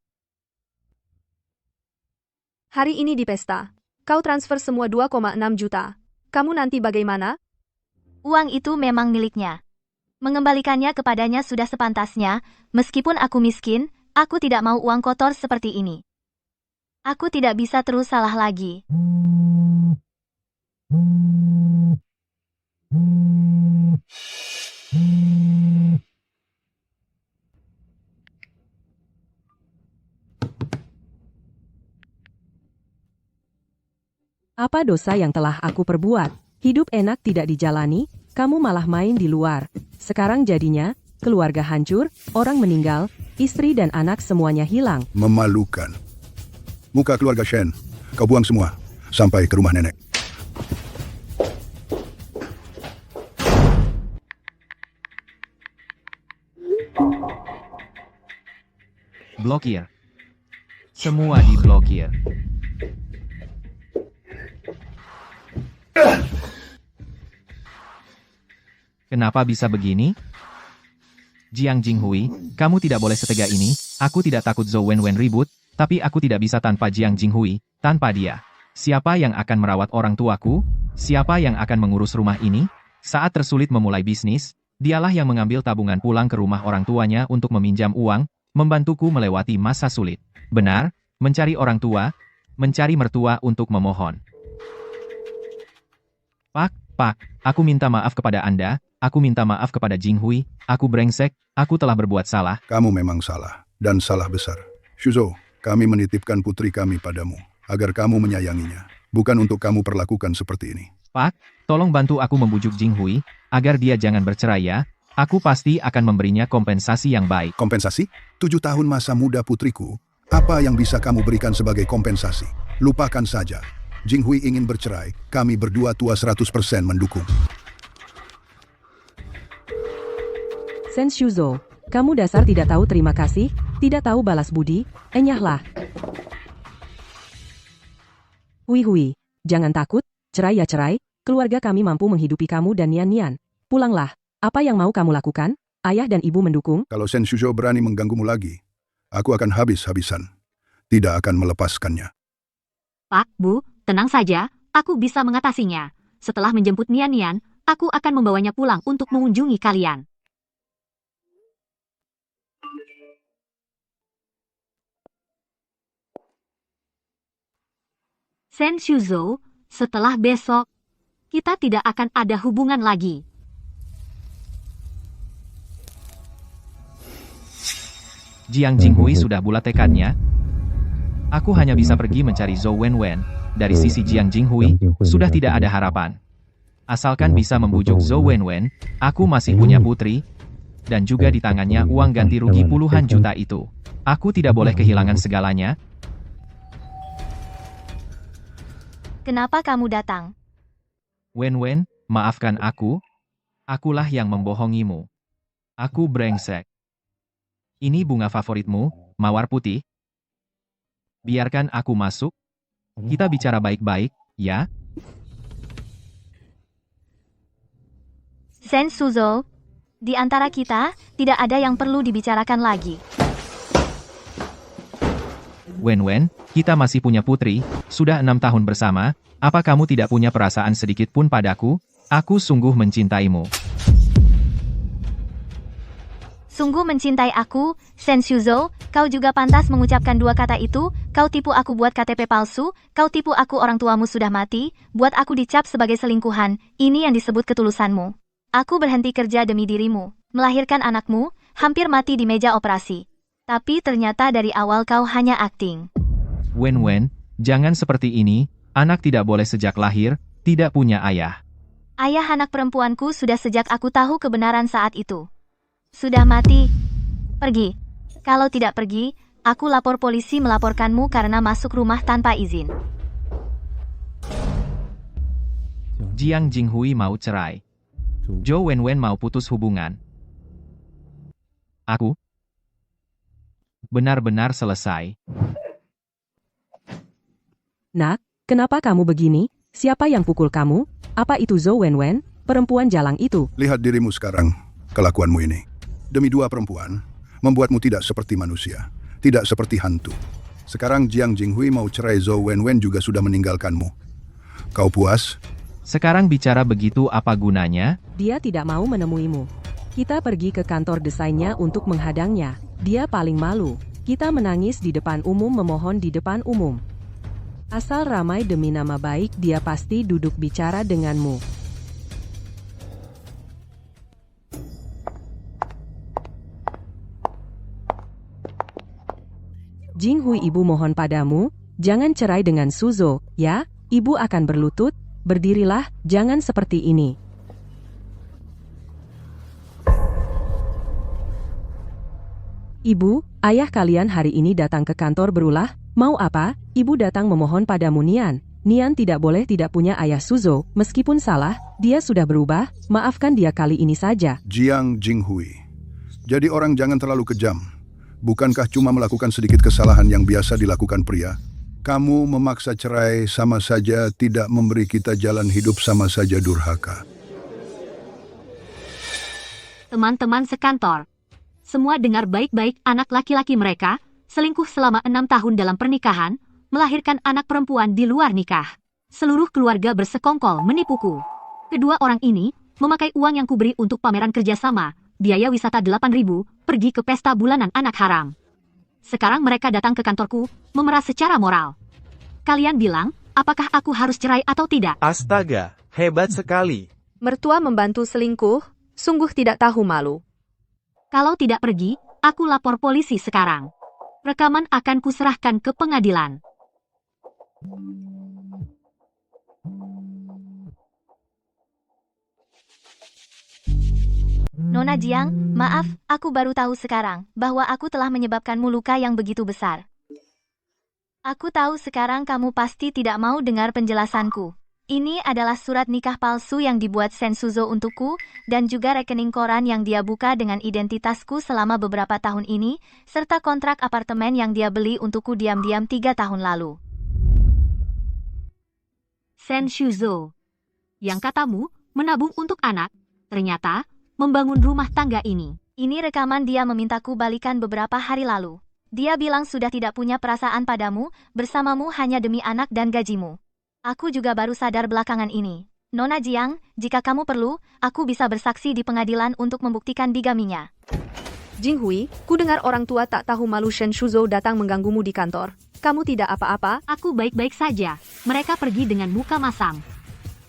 Hari ini di pesta. Kau transfer semua 2,6 juta. Kamu nanti bagaimana? Uang itu memang miliknya. Mengembalikannya kepadanya sudah sepantasnya, meskipun aku miskin, aku tidak mau uang kotor seperti ini. Aku tidak bisa terus salah lagi. Apa dosa yang telah aku perbuat? Hidup enak tidak dijalani, kamu malah main di luar. Sekarang jadinya, keluarga hancur, orang meninggal, istri dan anak semuanya hilang. Memalukan. Muka keluarga Shen, kau buang semua. Sampai ke rumah nenek. Blokir. Semua diblokir. Kenapa bisa begini? Jiang Jinghui, kamu tidak boleh setega ini. Aku tidak takut Zhou Wenwen ribut, tapi aku tidak bisa tanpa Jiang Jinghui, tanpa dia. Siapa yang akan merawat orang tuaku? Siapa yang akan mengurus rumah ini? Saat tersulit memulai bisnis, dialah yang mengambil tabungan pulang ke rumah orang tuanya untuk meminjam uang, membantuku melewati masa sulit. Benar, mencari orang tua, mencari mertua untuk memohon. Pak, aku minta maaf kepada Anda, aku minta maaf kepada Jinghui, aku brengsek, aku telah berbuat salah. Kamu memang salah, dan salah besar. Shuzhou, kami menitipkan putri kami padamu, agar kamu menyayanginya, bukan untuk kamu perlakukan seperti ini. Pak, tolong bantu aku membujuk Jinghui, agar dia jangan bercerai ya. Aku pasti akan memberinya kompensasi yang baik. Kompensasi? 7 tahun masa muda putriku, apa yang bisa kamu berikan sebagai kompensasi? Lupakan saja. Jinghui ingin bercerai, kami berdua tua 100% mendukung. Sen Shuzhou, kamu dasar tidak tahu terima kasih, tidak tahu balas budi, enyahlah. Hui, jangan takut, cerai ya cerai, keluarga kami mampu menghidupi kamu dan Nian. Pulanglah, apa yang mau kamu lakukan? Ayah dan ibu mendukung? Kalau Sen Shuzhou berani mengganggumu lagi, aku akan habis-habisan. Tidak akan melepaskannya. Pak, Bu, tenang saja, aku bisa mengatasinya. Setelah menjemput Nian, aku akan membawanya pulang untuk mengunjungi kalian. Sen Shuzhou, setelah besok, kita tidak akan ada hubungan lagi. Jiang Jinghui sudah bulat tekadnya. Aku hanya bisa pergi mencari Zhou Wenwen. Dari sisi Jiang Jinghui, sudah tidak ada harapan. Asalkan bisa membujuk Zhou Wenwen, aku masih punya putri, dan juga di tangannya uang ganti rugi puluhan juta itu. Aku tidak boleh kehilangan segalanya. Kenapa kamu datang? Wenwen, maafkan aku. Akulah yang membohongimu. Aku brengsek. Ini bunga favoritmu, mawar putih. Biarkan aku masuk. Kita bicara baik-baik, ya? Sen Shuzhou, di antara kita, tidak ada yang perlu dibicarakan lagi. Wenwen, kita masih punya putri, sudah 6 tahun bersama, apa kamu tidak punya perasaan sedikit pun padaku? Aku sungguh mencintaimu. Sungguh mencintai aku, Sen Shuzhou, kau juga pantas mengucapkan dua kata itu, kau tipu aku buat KTP palsu, kau tipu aku orang tuamu sudah mati, buat aku dicap sebagai selingkuhan, ini yang disebut ketulusanmu. Aku berhenti kerja demi dirimu, melahirkan anakmu, hampir mati di meja operasi. Tapi ternyata dari awal kau hanya akting. Wenwen, jangan seperti ini, anak tidak boleh sejak lahir, tidak punya ayah. Ayah anak perempuanku sudah sejak aku tahu kebenaran saat itu. Sudah mati. Pergi. Kalau tidak pergi, aku lapor polisi melaporkanmu karena masuk rumah tanpa izin. Jiang Jinghui mau cerai. Zhou Wenwen mau putus hubungan. Aku benar-benar selesai. Nak, kenapa kamu begini? Siapa yang pukul kamu? Apa itu Zhou Wenwen, perempuan jalang itu? Lihat dirimu sekarang, kelakuanmu ini. Demi 2 perempuan, membuatmu tidak seperti manusia, tidak seperti hantu. Sekarang Jiang Jinghui mau cerai, Zhou Wenwen juga sudah meninggalkanmu. Kau puas? Sekarang bicara begitu apa gunanya? Dia tidak mau menemuimu. Kita pergi ke kantor desainnya untuk menghadangnya. Dia paling malu. Kita menangis di depan umum, memohon di depan umum. Asal ramai demi nama baik, dia pasti duduk bicara denganmu. Jinghui, ibu mohon padamu, jangan cerai dengan Shuzhou, ya? ibu akan berlutut, berdirilah, jangan seperti ini. Ibu, ayah kalian hari ini datang ke kantor berulah, mau apa? Ibu datang memohon padamu Nian. Nian tidak boleh tidak punya ayah Suzhou, meskipun salah, dia sudah berubah, maafkan dia kali ini saja. Jiang Jinghui. Jadi orang jangan terlalu kejam. Bukankah cuma melakukan sedikit kesalahan yang biasa dilakukan pria? Kamu memaksa cerai sama saja tidak memberi kita jalan hidup, sama saja durhaka. Teman-teman sekantor, semua dengar baik-baik, anak laki-laki mereka selingkuh selama 6 tahun dalam pernikahan, melahirkan anak perempuan di luar nikah. Seluruh keluarga bersekongkol menipuku. Kedua orang ini memakai uang yang kuberi untuk pameran kerjasama, biaya wisata 8.000, pergi ke pesta bulanan anak haram. Sekarang mereka datang ke kantorku, memeras secara moral. Kalian bilang, apakah aku harus cerai atau tidak? Astaga, hebat sekali. Mertua membantu selingkuh, sungguh tidak tahu malu. Kalau tidak pergi, aku lapor polisi sekarang. Rekaman akan kuserahkan ke pengadilan. Nona Jiang, maaf, aku baru tahu sekarang bahwa aku telah menyebabkanmu luka yang begitu besar. Aku tahu sekarang kamu pasti tidak mau dengar penjelasanku. Ini adalah surat nikah palsu yang dibuat Shen Suzhou untukku, dan juga rekening koran yang dia buka dengan identitasku selama beberapa tahun ini, serta kontrak apartemen yang dia beli untukku diam-diam 3 tahun lalu. Shen Suzhou, yang katamu menabung untuk anak, ternyata membangun rumah tangga ini. Ini rekaman dia memintaku balikan beberapa hari lalu. Dia bilang sudah tidak punya perasaan padamu, bersamamu hanya demi anak dan gajimu. Aku juga baru sadar belakangan ini. Nona Jiang, jika kamu perlu, aku bisa bersaksi di pengadilan untuk membuktikan bigaminya. Jinghui, ku dengar orang tua tak tahu malu Shen Suzhou datang mengganggumu di kantor. Kamu tidak apa-apa? Aku baik-baik saja. Mereka pergi dengan muka masam.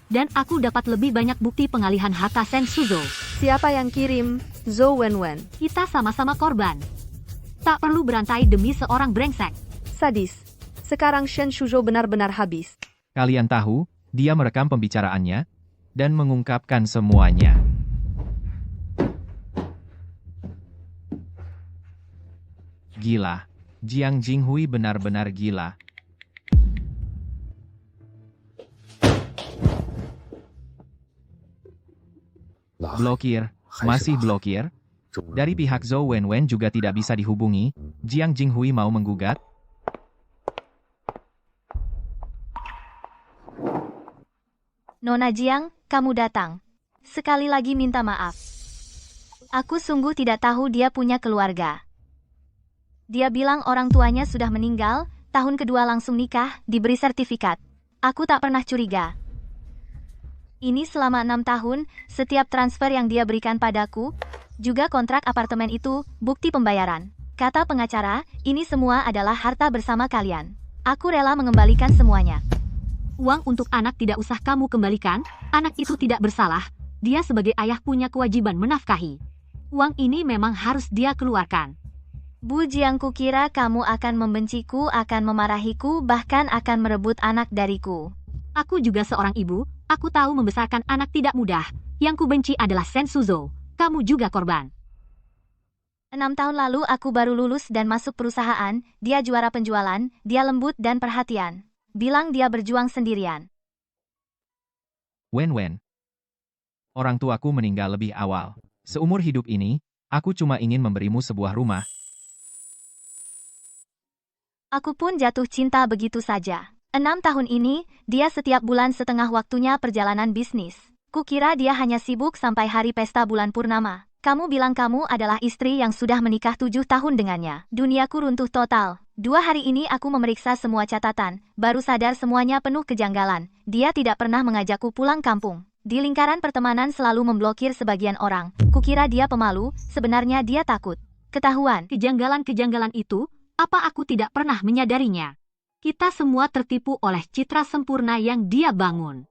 Dan aku dapat lebih banyak bukti pengalihan harta Shen Suzhou. Siapa yang kirim? Zhou Wenwen. Kita sama-sama korban. Tak perlu berantai demi seorang brengsek. Sadis. Sekarang Shen Suzhou benar-benar habis. Kalian tahu, dia merekam pembicaraannya dan mengungkapkan semuanya. Gila. Jiang Jinghui benar-benar gila. Blokir, masih blokir. Dari pihak Zhou Wenwen juga tidak bisa dihubungi. Jiang Jinghui mau menggugat. Nona Jiang, kamu datang. Sekali lagi minta maaf. Aku sungguh tidak tahu dia punya keluarga. Dia bilang orang tuanya sudah meninggal, tahun kedua langsung nikah, diberi sertifikat. Aku tak pernah curiga. Ini selama 6 tahun, setiap transfer yang dia berikan padaku, juga kontrak apartemen itu, bukti pembayaran. Kata pengacara, ini semua adalah harta bersama kalian. Aku rela mengembalikan semuanya. Uang untuk anak tidak usah kamu kembalikan, anak itu tidak bersalah. Dia sebagai ayah punya kewajiban menafkahi. Uang ini memang harus dia keluarkan. Bu Jiang, kukira kamu akan membenciku, akan memarahiku, bahkan akan merebut anak dariku. Aku juga seorang ibu, aku tahu membesarkan anak tidak mudah. Yang kubenci adalah Shen Suzhou. Kamu juga korban. 6 tahun lalu aku baru lulus dan masuk perusahaan, dia juara penjualan, dia lembut dan perhatian. Bilang dia berjuang sendirian. Wenwen. Orang tuaku meninggal lebih awal. Seumur hidup ini, aku cuma ingin memberimu sebuah rumah. Aku pun jatuh cinta begitu saja. 6 tahun ini, dia setiap bulan setengah waktunya perjalanan bisnis. Kukira dia hanya sibuk sampai hari pesta bulan purnama. Kamu bilang kamu adalah istri yang sudah menikah 7 tahun dengannya. Duniaku runtuh total. 2 hari ini aku memeriksa semua catatan, baru sadar semuanya penuh kejanggalan. Dia tidak pernah mengajakku pulang kampung. Di lingkaran pertemanan selalu memblokir sebagian orang. Kukira dia pemalu, sebenarnya dia takut. Ketahuan. Kejanggalan-kejanggalan itu, apa aku tidak pernah menyadarinya? Kita semua tertipu oleh citra sempurna yang dia bangun.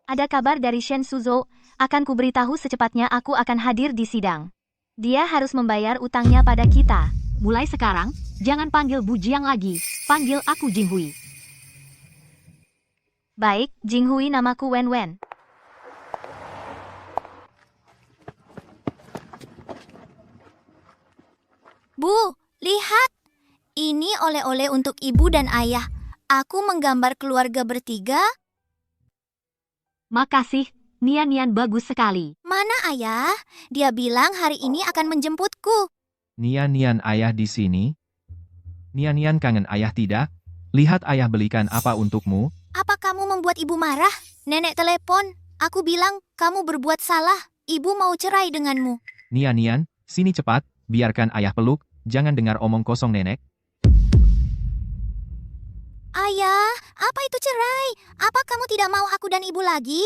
Ada kabar dari Shen Suzhou, akan kuberitahu secepatnya aku akan hadir di sidang. Dia harus membayar utangnya pada kita. Mulai sekarang, jangan panggil Bu Jiang lagi, panggil aku Jinghui. Baik, Jinghui, namaku Wen Wen. Bu, lihat. Ini oleh-oleh untuk ibu dan ayah. Aku menggambar keluarga bertiga. Makasih, Nian bagus sekali. Mana ayah? Dia bilang hari ini akan menjemputku. Nian ayah di sini? Nian kangen ayah tidak? Lihat ayah belikan apa untukmu? Apa kamu membuat ibu marah? Nenek telepon. Aku bilang kamu berbuat salah. Ibu mau cerai denganmu. Nian, sini cepat, biarkan ayah peluk, jangan dengar omong kosong nenek. Ayah, apa itu cerai? Apa kamu tidak mau aku dan ibu lagi?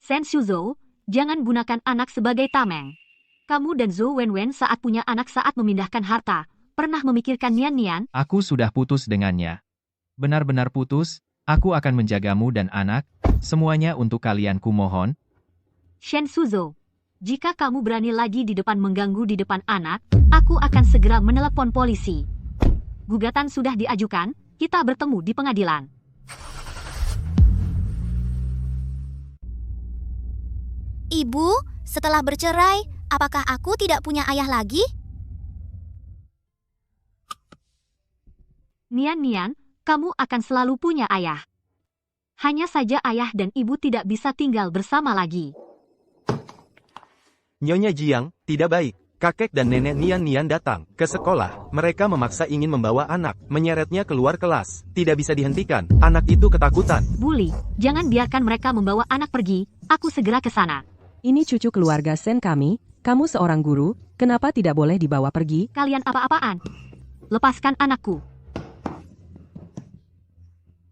Sen Shuzhou, jangan gunakan anak sebagai tameng. Kamu dan Zhou Wenwen saat punya anak saat memindahkan harta, pernah memikirkan Nian? Aku sudah putus dengannya. Benar-benar putus, aku akan menjagamu dan anak, semuanya untuk kalian kumohon. Shen Shuzhou, jika kamu berani lagi di depan mengganggu di depan anak, aku akan segera menelepon polisi. Gugatan sudah diajukan, kita bertemu di pengadilan. Ibu, setelah bercerai, apakah aku tidak punya ayah lagi? Nian, kamu akan selalu punya ayah. Hanya saja ayah dan ibu tidak bisa tinggal bersama lagi. Nyonya Jiang, tidak baik. Kakek dan nenek Nian datang ke sekolah. Mereka memaksa ingin membawa anak, menyeretnya keluar kelas. Tidak bisa dihentikan. Anak itu ketakutan. Bully, jangan biarkan mereka membawa anak pergi. Aku segera ke sana. Ini cucu keluarga Sen kami, kamu seorang guru, kenapa tidak boleh dibawa pergi? Kalian apa-apaan? Lepaskan anakku.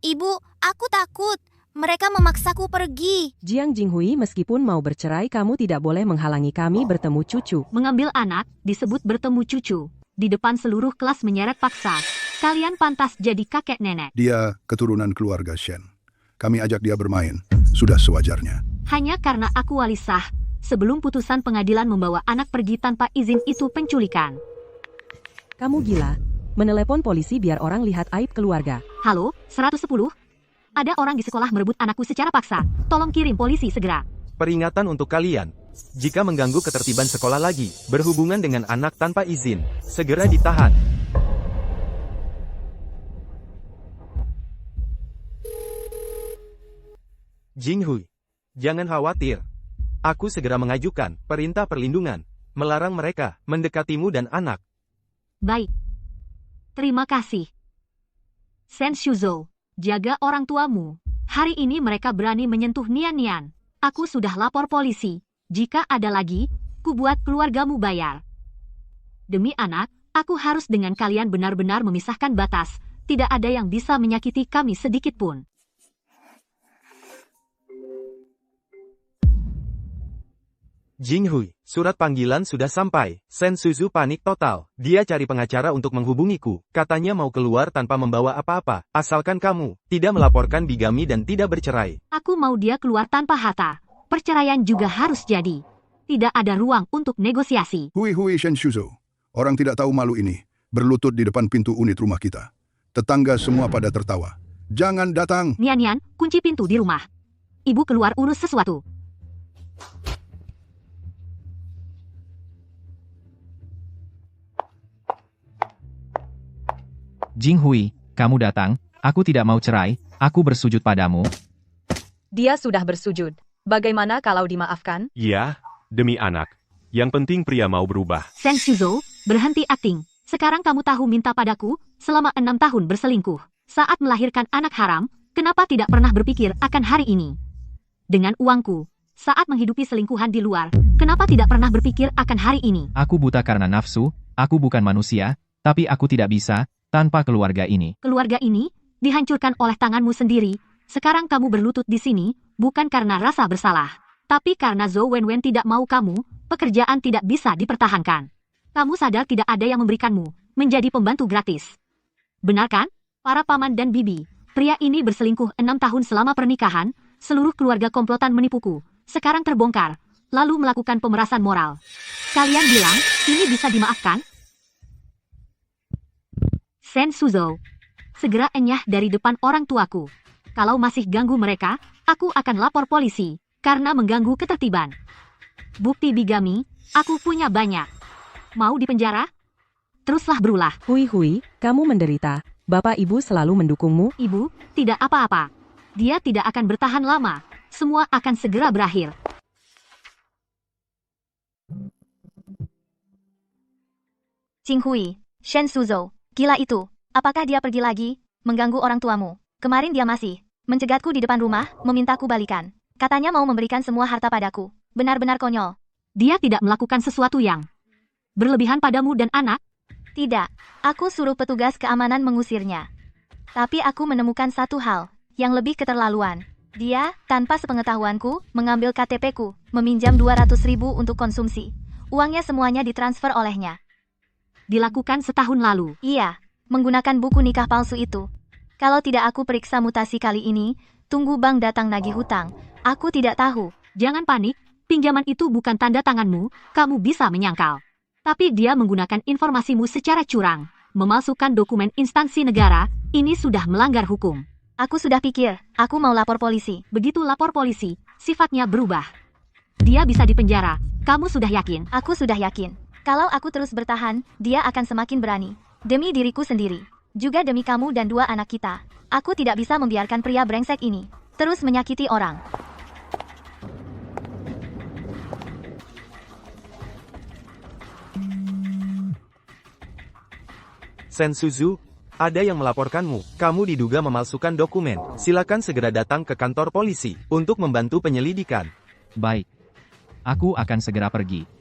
Ibu, aku takut. Mereka memaksaku pergi. Jiang Jinghui, meskipun mau bercerai kamu tidak boleh menghalangi kami bertemu cucu. Mengambil anak disebut bertemu cucu. Di depan seluruh kelas menyeret paksa. Kalian pantas jadi kakek nenek. Dia keturunan keluarga Shen. Kami ajak dia bermain. Sudah sewajarnya. Hanya karena aku wali sah, sebelum putusan pengadilan membawa anak pergi tanpa izin itu penculikan. Kamu gila. Menelepon polisi biar orang lihat aib keluarga. Halo, 110? Ada orang di sekolah merebut anakku secara paksa. Tolong kirim polisi segera. Peringatan untuk kalian. Jika mengganggu ketertiban sekolah lagi, berhubungan dengan anak tanpa izin, segera ditahan. Jinghui, jangan khawatir. Aku segera mengajukan perintah perlindungan, melarang mereka mendekatimu dan anak. Baik. Terima kasih. Sen Shuzhou, jaga orang tuamu. Hari ini mereka berani menyentuh Nian. Aku sudah lapor polisi. Jika ada lagi, ku buat keluargamu bayar. Demi anak, aku harus dengan kalian benar-benar memisahkan batas. Tidak ada yang bisa menyakiti kami sedikit pun. Jinghui, surat panggilan sudah sampai. Sen Suzu panik total. Dia cari pengacara untuk menghubungiku. Katanya mau keluar tanpa membawa apa-apa. Asalkan kamu tidak melaporkan bigami dan tidak bercerai. Aku mau dia keluar tanpa harta. Perceraian juga harus jadi. Tidak ada ruang untuk negosiasi. Hui Shen Shuzhou. Orang tidak tahu malu ini. Berlutut di depan pintu unit rumah kita. Tetangga semua pada tertawa. Jangan datang. Nian, kunci pintu di rumah. Ibu keluar urus sesuatu. Jinghui, kamu datang, aku tidak mau cerai, aku bersujud padamu. Dia sudah bersujud. Bagaimana kalau dimaafkan? Ya, demi anak. Yang penting pria mau berubah. Sen Shuzhou, berhenti akting. Sekarang kamu tahu minta padaku, selama 6 tahun berselingkuh. Saat melahirkan anak haram, kenapa tidak pernah berpikir akan hari ini? Dengan uangku, saat menghidupi selingkuhan di luar, kenapa tidak pernah berpikir akan hari ini? Aku buta karena nafsu, aku bukan manusia, tapi aku tidak bisa, tanpa keluarga ini. Keluarga ini, dihancurkan oleh tanganmu sendiri. Sekarang kamu berlutut di sini, bukan karena rasa bersalah. Tapi karena Zhou Wenwen tidak mau kamu, pekerjaan tidak bisa dipertahankan. Kamu sadar tidak ada yang memberikanmu, menjadi pembantu gratis. Benar kan? Para paman dan bibi, pria ini berselingkuh 6 tahun selama pernikahan, seluruh keluarga komplotan menipuku, sekarang terbongkar, lalu melakukan pemerasan moral. Kalian bilang, ini bisa dimaafkan? Sen Shuzhou, segera enyah dari depan orang tuaku. Kalau masih ganggu mereka, aku akan lapor polisi karena mengganggu ketertiban. Bukti bigami, aku punya banyak. Mau dipenjara? Teruslah berulah. Hui, kamu menderita. Bapak ibu selalu mendukungmu. Ibu, tidak apa-apa. Dia tidak akan bertahan lama. Semua akan segera berakhir. Jinghui, Shen Suzhou, gila itu. Apakah dia pergi lagi, mengganggu orang tuamu? Kemarin dia masih mencegatku di depan rumah, memintaku balikan. Katanya mau memberikan semua harta padaku. Benar-benar konyol. Dia tidak melakukan sesuatu yang berlebihan padamu dan anak. Tidak, aku suruh petugas keamanan mengusirnya. Tapi aku menemukan satu hal yang lebih keterlaluan. Dia, tanpa sepengetahuanku, mengambil KTP-ku, meminjam 200.000 untuk konsumsi. Uangnya semuanya ditransfer olehnya. Dilakukan setahun lalu. Iya, menggunakan buku nikah palsu itu. Kalau tidak aku periksa mutasi kali ini, tunggu bank datang nagih hutang. Aku tidak tahu. Jangan panik, pinjaman itu bukan tanda tanganmu, kamu bisa menyangkal. Tapi dia menggunakan informasimu secara curang, memalsukan dokumen instansi negara, ini sudah melanggar hukum. Aku sudah pikir, aku mau lapor polisi. Begitu lapor polisi, sifatnya berubah. Dia bisa dipenjara, kamu sudah yakin? Aku sudah yakin. Kalau aku terus bertahan, dia akan semakin berani. Demi diriku sendiri. Juga demi kamu dan 2 anak kita. Aku tidak bisa membiarkan pria brengsek ini terus menyakiti orang. Shen Suzu, ada yang melaporkanmu. Kamu diduga memalsukan dokumen. Silakan segera datang ke kantor polisi untuk membantu penyelidikan. Baik. Aku akan segera pergi.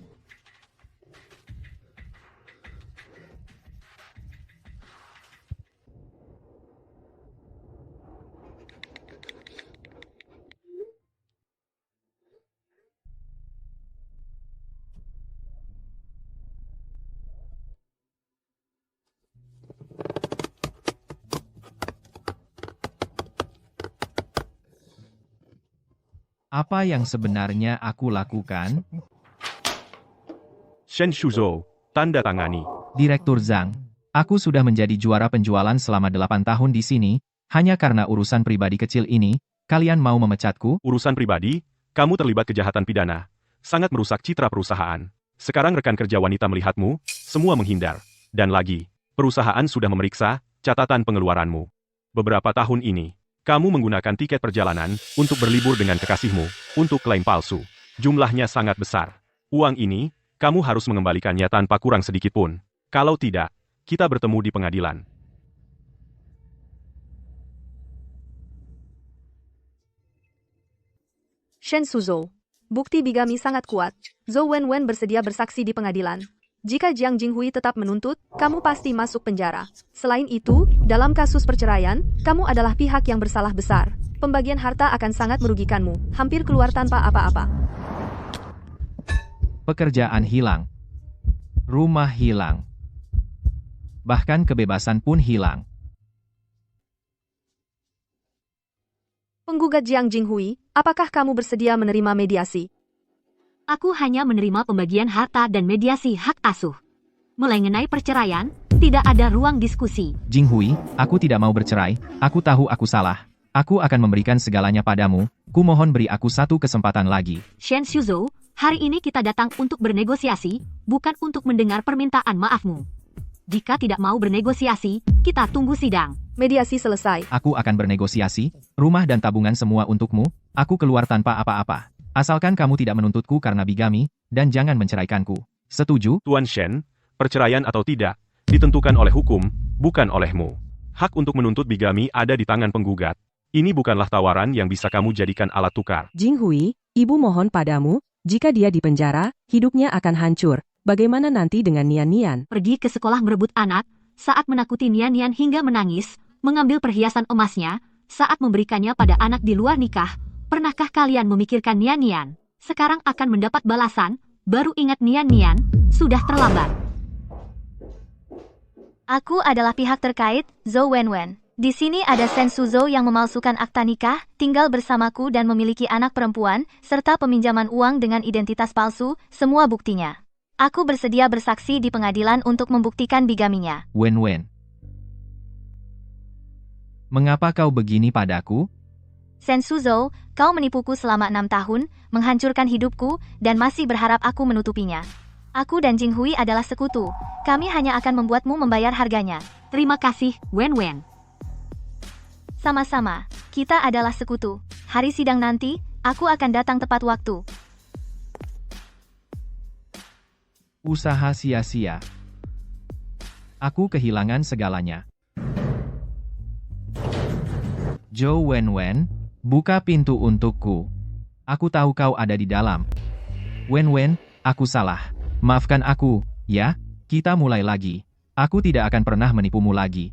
Apa yang sebenarnya aku lakukan? Shen Suzhou, tanda tangani. Direktur Zhang, aku sudah menjadi juara penjualan selama 8 tahun di sini, hanya karena urusan pribadi kecil ini, kalian mau memecatku? Urusan pribadi, kamu terlibat kejahatan pidana. Sangat merusak citra perusahaan. Sekarang rekan kerja wanita melihatmu, semua menghindar. Dan lagi, perusahaan sudah memeriksa catatan pengeluaranmu. Beberapa tahun ini, kamu menggunakan tiket perjalanan untuk berlibur dengan kekasihmu untuk klaim palsu. Jumlahnya sangat besar. Uang ini, kamu harus mengembalikannya tanpa kurang sedikit pun. Kalau tidak, kita bertemu di pengadilan. Shen Suzhou, bukti bigami sangat kuat. Zhou Wenwen bersedia bersaksi di pengadilan. Jika Jiang Jinghui tetap menuntut, kamu pasti masuk penjara. Selain itu, dalam kasus perceraian, kamu adalah pihak yang bersalah besar. Pembagian harta akan sangat merugikanmu, hampir keluar tanpa apa-apa. Pekerjaan hilang. Rumah hilang. Bahkan kebebasan pun hilang. Penggugat Jiang Jinghui, apakah kamu bersedia menerima mediasi? Aku hanya menerima pembagian harta dan mediasi hak asuh. Mengenai perceraian, tidak ada ruang diskusi. Jinghui, aku tidak mau bercerai, aku tahu aku salah. Aku akan memberikan segalanya padamu, ku mohon beri aku satu kesempatan lagi. Shen Suzhou, hari ini kita datang untuk bernegosiasi, bukan untuk mendengar permintaan maafmu. Jika tidak mau bernegosiasi, kita tunggu sidang. Mediasi selesai. Aku akan bernegosiasi, rumah dan tabungan semua untukmu, aku keluar tanpa apa-apa. Asalkan kamu tidak menuntutku karena bigami, dan jangan menceraikanku. Setuju? Tuan Shen, perceraian atau tidak, ditentukan oleh hukum, bukan olehmu. Hak untuk menuntut bigami ada di tangan penggugat. Ini bukanlah tawaran yang bisa kamu jadikan alat tukar. Jinghui, ibu mohon padamu, jika dia dipenjara, hidupnya akan hancur. Bagaimana nanti dengan Nian-Nian? Pergi ke sekolah merebut anak, saat menakuti Nian-Nian hingga menangis, mengambil perhiasan emasnya, saat memberikannya pada anak di luar nikah. Pernahkah kalian memikirkan Nian-Nian? Sekarang akan mendapat balasan, baru ingat Nian-Nian, sudah terlambat. Aku adalah pihak terkait, Zhou Wenwen. Di sini ada Shen Suzhou yang memalsukan akta nikah, tinggal bersamaku dan memiliki anak perempuan, serta peminjaman uang dengan identitas palsu, semua buktinya. Aku bersedia bersaksi di pengadilan untuk membuktikan bigaminya. Wen. Mengapa kau begini padaku? Sen Suzhou, kau menipuku selama 6 tahun, menghancurkan hidupku, dan masih berharap aku menutupinya. Aku dan Jing Hui adalah sekutu. Kami hanya akan membuatmu membayar harganya. Terima kasih, Wen Wen. Sama-sama, kita adalah sekutu. Hari sidang nanti, aku akan datang tepat waktu. Usaha sia-sia. Aku kehilangan segalanya. Zhou Wenwen, buka pintu untukku. Aku tahu kau ada di dalam. Wenwen, aku salah. Maafkan aku, ya? Kita mulai lagi. Aku tidak akan pernah menipumu lagi.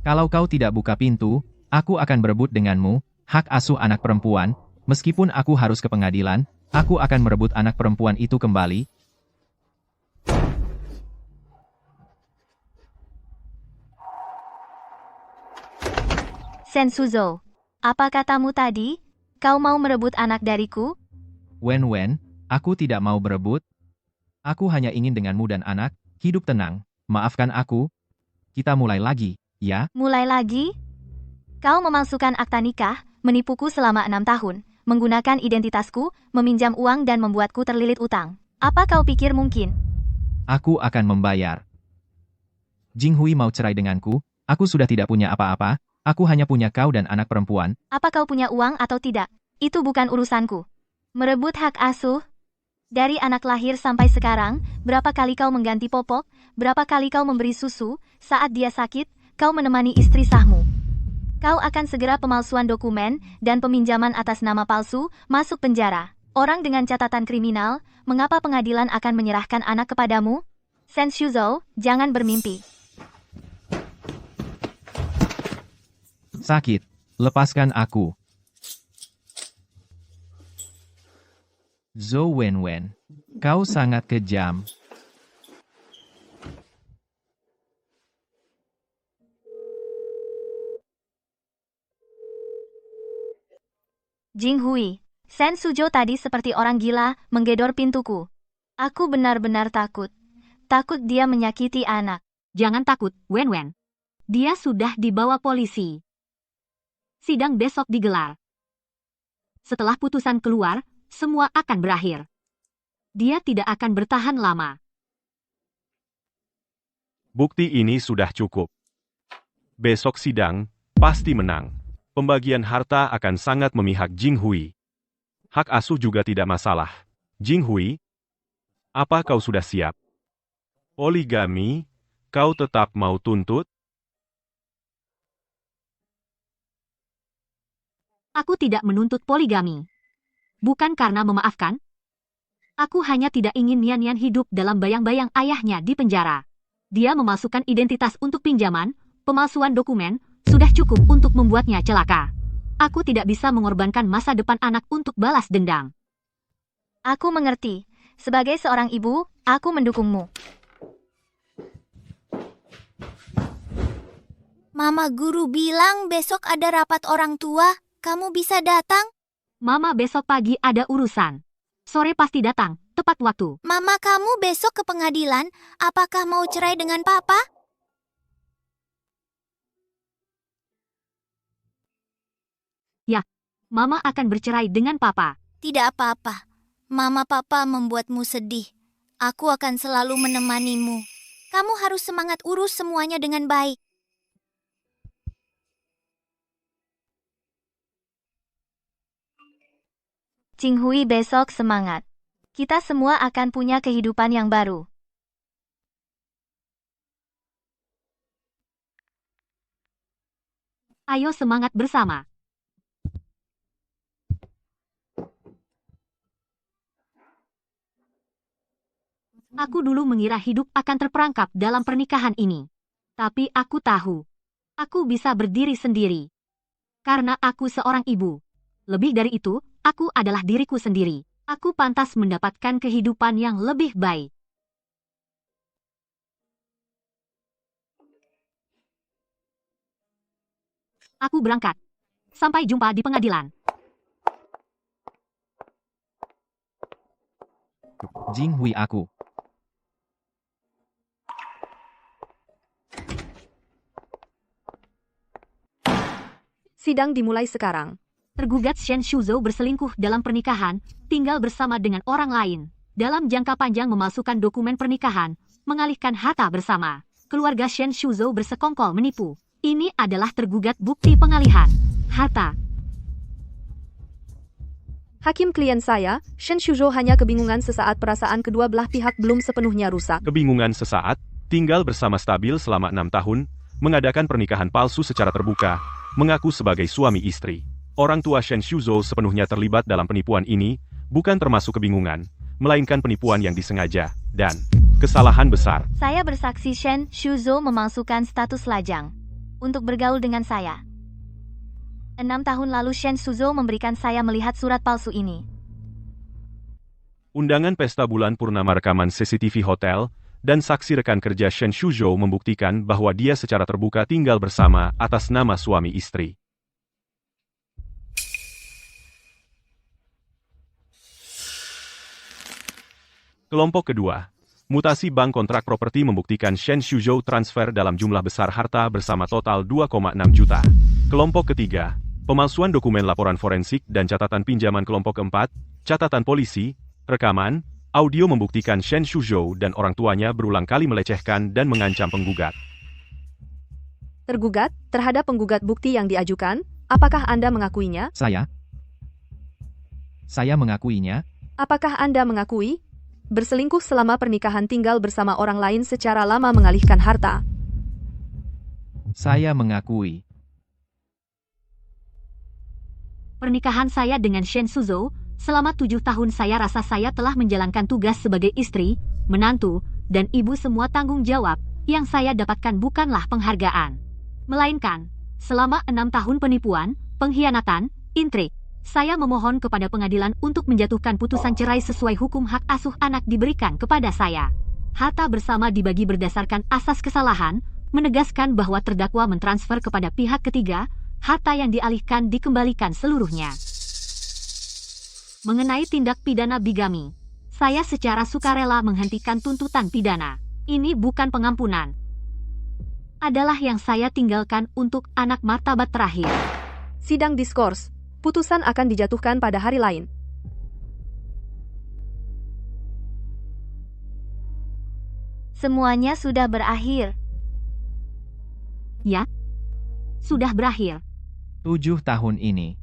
Kalau kau tidak buka pintu, aku akan berebut denganmu, hak asuh anak perempuan. Meskipun aku harus ke pengadilan, aku akan merebut anak perempuan itu kembali. Sen Suzhou, apa katamu tadi? Kau mau merebut anak dariku? Wen, aku tidak mau berebut. Aku hanya ingin denganmu dan anak, hidup tenang. Maafkan aku. Kita mulai lagi, ya? Mulai lagi? Kau memalsukan akta nikah, menipuku selama 6 tahun, menggunakan identitasku, meminjam uang dan membuatku terlilit utang. Apa kau pikir mungkin? Aku akan membayar. Jing Hui mau cerai denganku, aku sudah tidak punya apa-apa, aku hanya punya kau dan anak perempuan. Apa kau punya uang atau tidak? Itu bukan urusanku. Merebut hak asuh? Dari anak lahir sampai sekarang, berapa kali kau mengganti popok, berapa kali kau memberi susu, saat dia sakit, kau menemani istri sahmu. Kau akan segera pemalsuan dokumen dan peminjaman atas nama palsu, masuk penjara. Orang dengan catatan kriminal, mengapa pengadilan akan menyerahkan anak kepadamu? Sen Suzhou, jangan bermimpi. Sakit. Lepaskan aku. Zhou Wenwen, kau sangat kejam. Jing Hui, Sen Suzhou tadi seperti orang gila, menggedor pintuku. Aku benar-benar takut. Takut dia menyakiti anak. Jangan takut, Wen Wen. Dia sudah dibawa polisi. Sidang besok digelar. Setelah putusan keluar, semua akan berakhir. Dia tidak akan bertahan lama. Bukti ini sudah cukup. Besok sidang, pasti menang. Pembagian harta akan sangat memihak Jing Hui. Hak asuh juga tidak masalah. Jing Hui, apa kau sudah siap? Poligami, kau tetap mau tuntut? Aku tidak menuntut poligami. Bukan karena memaafkan. Aku hanya tidak ingin Nian hidup dalam bayang-bayang ayahnya di penjara. Dia memalsukan identitas untuk pinjaman, pemalsuan dokumen, sudah cukup untuk membuatnya celaka. Aku tidak bisa mengorbankan masa depan anak untuk balas dendam. Aku mengerti. Sebagai seorang ibu, aku mendukungmu. Mama guru bilang besok ada rapat orang tua. Kamu bisa datang? Mama besok pagi ada urusan. Sore pasti datang, tepat waktu. Mama kamu besok ke pengadilan. Apakah mau cerai dengan papa? Ya, Mama akan bercerai dengan papa. Tidak apa-apa. Mama papa membuatmu sedih. Aku akan selalu menemanimu. Kamu harus semangat urus semuanya dengan baik. Jing Hui besok semangat. Kita semua akan punya kehidupan yang baru. Ayo semangat bersama. Aku dulu mengira hidup akan terperangkap dalam pernikahan ini. Tapi aku tahu, aku bisa berdiri sendiri. Karena aku seorang ibu. Lebih dari itu, aku adalah diriku sendiri. Aku pantas mendapatkan kehidupan yang lebih baik. Aku berangkat. Sampai jumpa di pengadilan. Jing Hui aku. Sidang dimulai sekarang. Tergugat Shen Shuzhou berselingkuh dalam pernikahan, tinggal bersama dengan orang lain. Dalam jangka panjang memalsukan dokumen pernikahan, mengalihkan harta bersama. Keluarga Shen Shuzhou bersekongkol menipu. Ini adalah tergugat bukti pengalihan harta. Hakim klien saya, Shen Shuzhou hanya kebingungan sesaat perasaan kedua belah pihak belum sepenuhnya rusak. Kebingungan sesaat, tinggal bersama stabil selama 6 tahun, mengadakan pernikahan palsu secara terbuka, mengaku sebagai suami istri. Orang tua Shen Shuzhou sepenuhnya terlibat dalam penipuan ini, bukan termasuk kebingungan, melainkan penipuan yang disengaja, dan kesalahan besar. Saya bersaksi Shen Shuzhou memalsukan status lajang untuk bergaul dengan saya. 6 tahun lalu Shen Shuzhou memberikan saya melihat surat palsu ini. Undangan pesta bulan purnama rekaman CCTV hotel, dan saksi rekan kerja Shen Shuzhou membuktikan bahwa dia secara terbuka tinggal bersama atas nama suami istri. Kelompok kedua, mutasi bank kontrak properti membuktikan Shen Shuzhou transfer dalam jumlah besar harta bersama total 2,6 juta. Kelompok ketiga, pemalsuan dokumen laporan forensik dan catatan pinjaman. Kelompok keempat, catatan polisi, rekaman, audio membuktikan Shen Shuzhou dan orang tuanya berulang kali melecehkan dan mengancam penggugat. Tergugat, terhadap penggugat bukti yang diajukan, apakah Anda mengakuinya? Saya mengakuinya. Apakah Anda mengakui berselingkuh selama pernikahan, tinggal bersama orang lain secara lama, mengalihkan harta? Saya mengakui. Pernikahan saya dengan Shen Shuzhou, selama 7 tahun saya rasa saya telah menjalankan tugas sebagai istri, menantu, dan ibu. Semua tanggung jawab yang saya dapatkan bukanlah penghargaan, melainkan selama 6 tahun penipuan, pengkhianatan, intrik. Saya memohon kepada pengadilan untuk menjatuhkan putusan cerai sesuai hukum. Hak asuh anak diberikan kepada saya. Harta bersama dibagi berdasarkan asas kesalahan, menegaskan bahwa terdakwa mentransfer kepada pihak ketiga, harta yang dialihkan dikembalikan seluruhnya. Mengenai tindak pidana bigami, saya secara sukarela menghentikan tuntutan pidana. Ini bukan pengampunan. Adalah yang saya tinggalkan untuk anak martabat terakhir. Sidang diskors. Putusan akan dijatuhkan pada hari lain. Semuanya sudah berakhir. Ya, sudah berakhir. 7 tahun ini.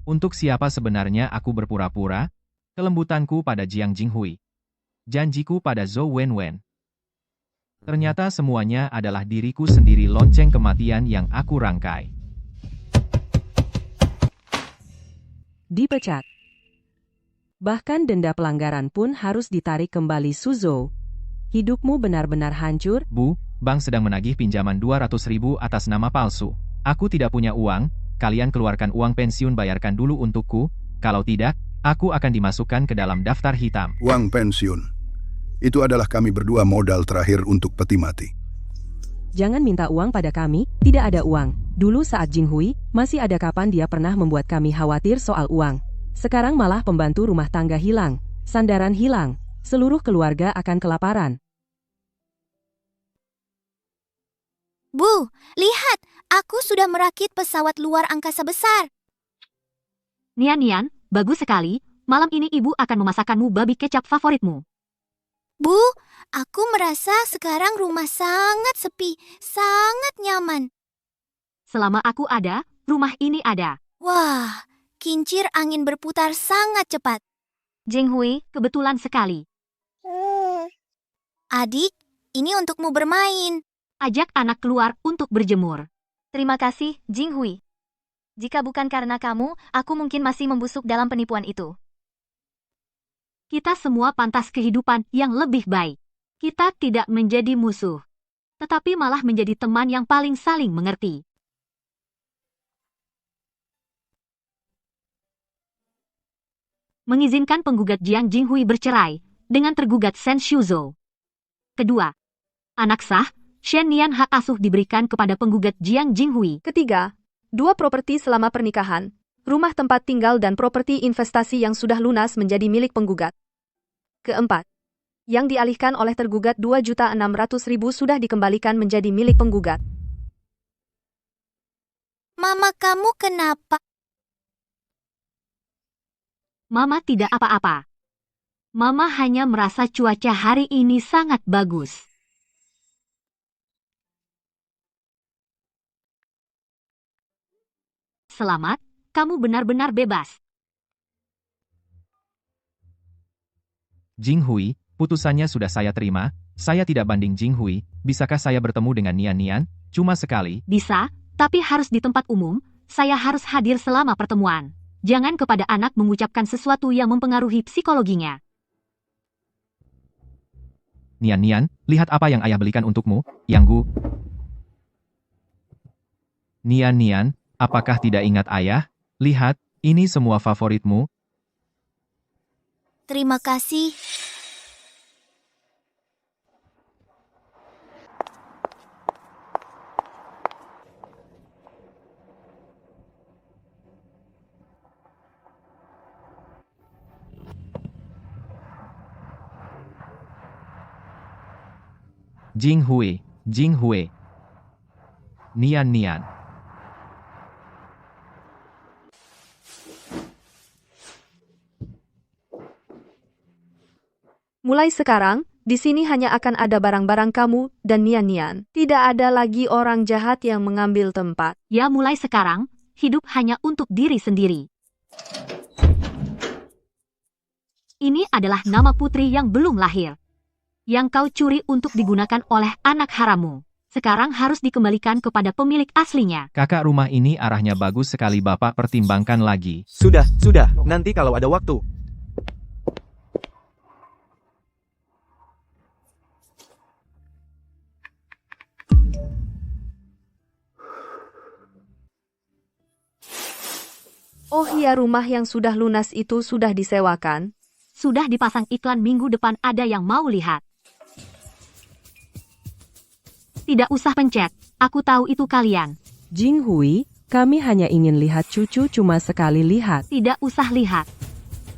Untuk siapa sebenarnya aku berpura-pura? Kelembutanku pada Jiang Jinghui. Janjiku pada Zhou Wenwen. Ternyata semuanya adalah diriku sendiri, lonceng kematian yang aku rangkai. Dipecat. Bahkan denda pelanggaran pun harus ditarik kembali. Shuzhou, hidupmu benar-benar hancur. Bu, bank sedang menagih pinjaman 200.000 atas nama palsu. Aku tidak punya uang, kalian keluarkan uang pensiun, bayarkan dulu untukku, kalau tidak, aku akan dimasukkan ke dalam daftar hitam. Uang pensiun. Itu adalah kami berdua modal terakhir untuk peti mati. Jangan minta uang pada kami, tidak ada uang. Dulu saat Jinghui, masih ada kapan dia pernah membuat kami khawatir soal uang. Sekarang malah pembantu rumah tangga hilang, sandaran hilang, seluruh keluarga akan kelaparan. Bu, lihat, aku sudah merakit pesawat luar angkasa besar. Nian, bagus sekali. Malam ini ibu akan memasakkanmu babi kecap favoritmu. Bu, aku merasa sekarang rumah sangat sepi, sangat nyaman. Selama aku ada, rumah ini ada. Wah, kincir angin berputar sangat cepat. Jinghui, kebetulan sekali. Adik, ini untukmu bermain. Ajak anak keluar untuk berjemur. Terima kasih, Jinghui. Jika bukan karena kamu, aku mungkin masih membusuk dalam penipuan itu. Kita semua pantas kehidupan yang lebih baik. Kita tidak menjadi musuh, tetapi malah menjadi teman yang paling saling mengerti. Mengizinkan penggugat Jiang Jinghui bercerai dengan tergugat Shen Shuzhou. Kedua, anak sah, Shen Nian hak asuh diberikan kepada penggugat Jiang Jinghui. Ketiga, 2 properti selama pernikahan, rumah tempat tinggal dan properti investasi yang sudah lunas menjadi milik penggugat. Keempat, yang dialihkan oleh tergugat 2.600.000 sudah dikembalikan menjadi milik penggugat. Mama kamu kenapa? Mama tidak apa-apa. Mama hanya merasa cuaca hari ini sangat bagus. Selamat, kamu benar-benar bebas. Jinghui, putusannya sudah saya terima. Saya tidak banding Jinghui. Bisakah saya bertemu dengan Nian Nian? Cuma sekali. Bisa, tapi harus di tempat umum. Saya harus hadir selama pertemuan. Jangan kepada anak mengucapkan sesuatu yang mempengaruhi psikologinya. Nian Nian, lihat apa yang ayah belikan untukmu, Yanggu. Nian Nian, apakah tidak ingat ayah? Lihat, ini semua favoritmu. Terima kasih. Jinghui, Jinghui. Nian Nian. Mulai sekarang, di sini hanya akan ada barang-barang kamu dan Nian Nian. Tidak ada lagi orang jahat yang mengambil tempat. Ya mulai sekarang, hidup hanya untuk diri sendiri. Ini adalah nama putri yang belum lahir. Yang kau curi untuk digunakan oleh anak haramu. Sekarang harus dikembalikan kepada pemilik aslinya. Kakak rumah ini arahnya bagus sekali, Bapak pertimbangkan lagi. Sudah, nanti kalau ada waktu. Oh iya, rumah yang sudah lunas itu sudah disewakan. Sudah dipasang iklan minggu depan, ada yang mau lihat. Tidak usah pencet, aku tahu itu kalian. Jinghui, kami hanya ingin lihat cucu cuma sekali lihat. Tidak usah lihat.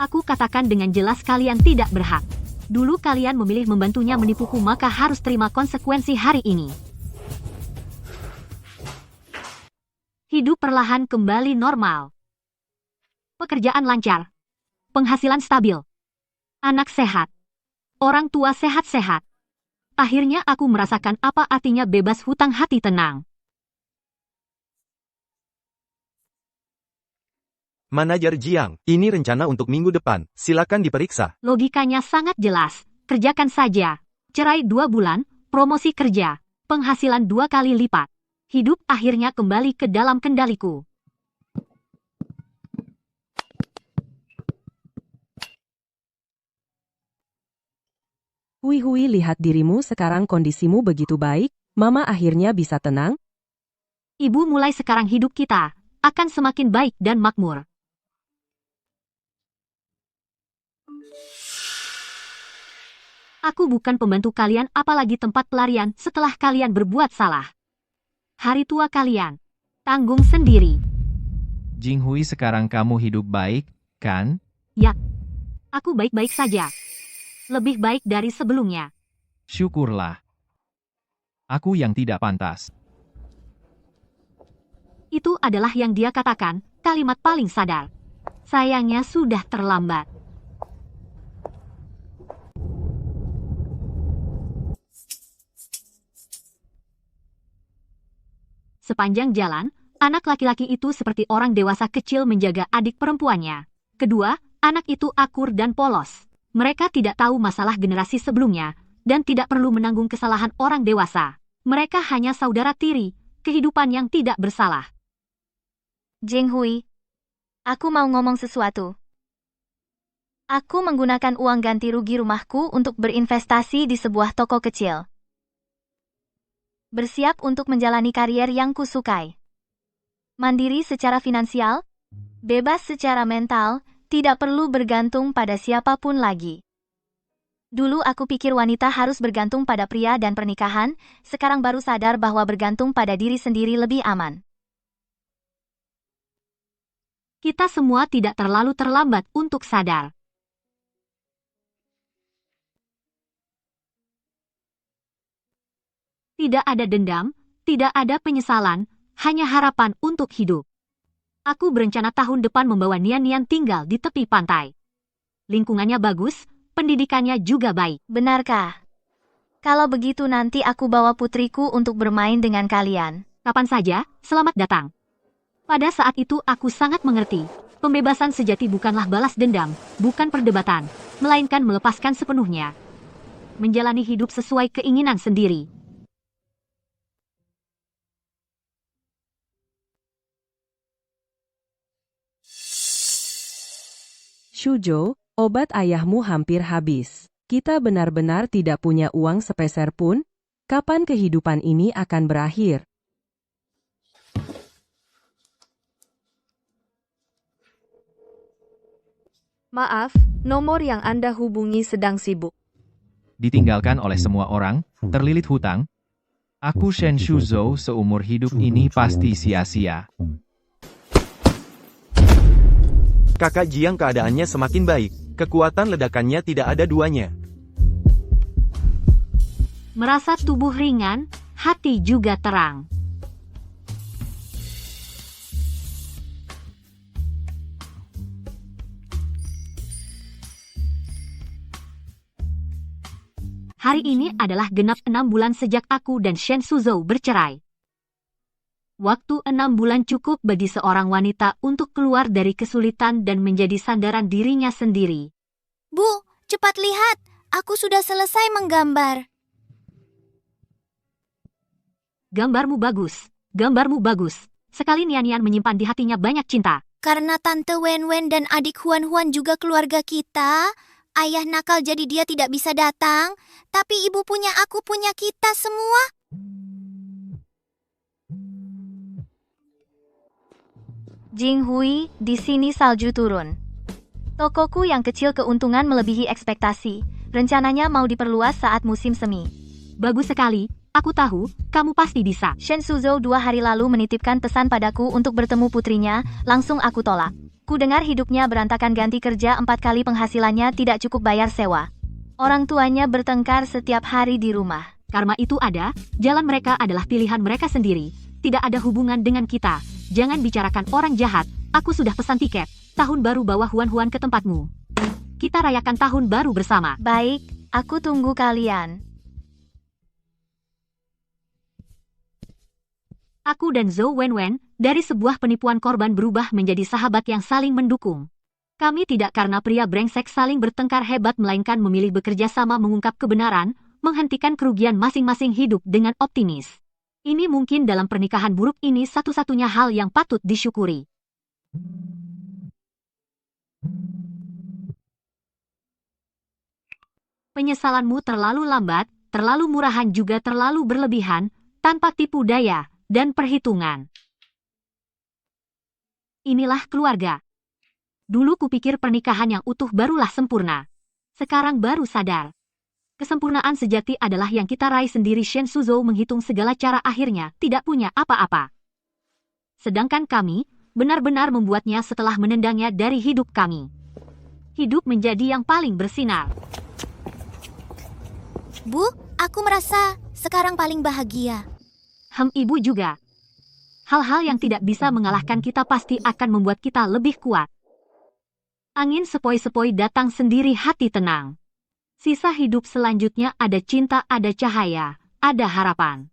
Aku katakan dengan jelas kalian tidak berhak. Dulu kalian memilih membantunya menipuku, maka harus terima konsekuensi hari ini. Hidup perlahan kembali normal. Pekerjaan lancar. Penghasilan stabil. Anak sehat. Orang tua sehat-sehat. Akhirnya aku merasakan apa artinya bebas hutang, hati tenang. Manajer Jiang, ini rencana untuk minggu depan. Silakan diperiksa. Logikanya sangat jelas. Kerjakan saja. Cerai 2 bulan, promosi kerja, penghasilan 2 kali lipat. Hidup akhirnya kembali ke dalam kendaliku. Hui, lihat dirimu sekarang, kondisimu begitu baik, Mama akhirnya bisa tenang. Ibu, mulai sekarang hidup kita akan semakin baik dan makmur. Aku bukan pembantu kalian, apalagi tempat pelarian setelah kalian berbuat salah. Hari tua kalian, tanggung sendiri. Jinghui, sekarang kamu hidup baik, kan? Ya, aku baik-baik saja. Lebih baik dari sebelumnya. Syukurlah. Aku yang tidak pantas. Itu adalah yang dia katakan, kalimat paling sadar. Sayangnya sudah terlambat. Sepanjang jalan, anak laki-laki itu seperti orang dewasa kecil menjaga adik perempuannya. Kedua, anak itu akur dan polos. Mereka tidak tahu masalah generasi sebelumnya, dan tidak perlu menanggung kesalahan orang dewasa. Mereka hanya saudara tiri, kehidupan yang tidak bersalah. Jinghui, aku mau ngomong sesuatu. Aku menggunakan uang ganti rugi rumahku untuk berinvestasi di sebuah toko kecil. Bersiap untuk menjalani karier yang kusukai. Mandiri secara finansial, bebas secara mental, tidak perlu bergantung pada siapapun lagi. Dulu aku pikir wanita harus bergantung pada pria dan pernikahan, sekarang baru sadar bahwa bergantung pada diri sendiri lebih aman. Kita semua tidak terlalu terlambat untuk sadar. Tidak ada dendam, tidak ada penyesalan, hanya harapan untuk hidup. Aku berencana tahun depan membawa Nian-Nian tinggal di tepi pantai. Lingkungannya bagus, pendidikannya juga baik. Benarkah? Kalau begitu nanti aku bawa putriku untuk bermain dengan kalian. Kapan saja, selamat datang. Pada saat itu aku sangat mengerti. Pembebasan sejati bukanlah balas dendam, bukan perdebatan, melainkan melepaskan sepenuhnya. Menjalani hidup sesuai keinginan sendiri. Shujo, obat ayahmu hampir habis. Kita benar-benar tidak punya uang sepeser pun. Kapan kehidupan ini akan berakhir? Maaf, nomor yang Anda hubungi sedang sibuk. Ditinggalkan oleh semua orang, terlilit hutang. Aku Shen Shuzhou seumur hidup ini pasti sia-sia. Kakak Jiang keadaannya semakin baik. Kekuatan ledakannya tidak ada duanya. Merasa tubuh ringan, hati juga terang. Hari ini adalah genap 6 bulan sejak aku dan Shen Shuzhou bercerai. Waktu 6 bulan cukup bagi seorang wanita untuk keluar dari kesulitan dan menjadi sandaran dirinya sendiri. Bu, cepat lihat. Aku sudah selesai menggambar. Gambarmu bagus. Gambarmu bagus. Sekali Nian-Nian menyimpan di hatinya banyak cinta. Karena Tante Wen-Wen dan adik Huan-Huan juga keluarga kita, ayah nakal jadi dia tidak bisa datang, tapi ibu punya aku punya kita semua. Jinghui, di sini salju turun. Tokoku yang kecil keuntungan melebihi ekspektasi. Rencananya mau diperluas saat musim semi. Bagus sekali. Aku tahu, kamu pasti bisa. Shen Shuzhou 2 hari lalu menitipkan pesan padaku untuk bertemu putrinya, langsung aku tolak. Ku dengar hidupnya berantakan, ganti kerja 4 kali penghasilannya tidak cukup bayar sewa. Orang tuanya bertengkar setiap hari di rumah. Karma itu ada, jalan mereka adalah pilihan mereka sendiri. Tidak ada hubungan dengan kita. Jangan bicarakan orang jahat. Aku sudah pesan tiket. Tahun baru bawa Huan-Huan ke tempatmu. Kita rayakan tahun baru bersama. Baik, aku tunggu kalian. Aku dan Zhou Wenwen, dari sebuah penipuan korban berubah menjadi sahabat yang saling mendukung. Kami tidak karena pria brengsek saling bertengkar hebat melainkan memilih bekerja sama mengungkap kebenaran, menghentikan kerugian masing-masing hidup dengan optimis. Ini mungkin dalam pernikahan buruk ini satu-satunya hal yang patut disyukuri. Penyesalanmu terlalu lambat, terlalu murahan juga terlalu berlebihan, tanpa tipu daya dan perhitungan. Inilah keluarga. Dulu kupikir pernikahan yang utuh barulah sempurna. Sekarang baru sadar. Kesempurnaan sejati adalah yang kita raih sendiri. Shen Shuzhou menghitung segala cara, akhirnya tidak punya apa-apa. Sedangkan kami, benar-benar membuatnya setelah menendangnya dari hidup kami. Hidup menjadi yang paling bersinar. Bu, aku merasa sekarang paling bahagia. Ibu juga. Hal-hal yang tidak bisa mengalahkan kita pasti akan membuat kita lebih kuat. Angin sepoi-sepoi datang sendiri, hati tenang. Sisa hidup selanjutnya ada cinta, ada cahaya, ada harapan.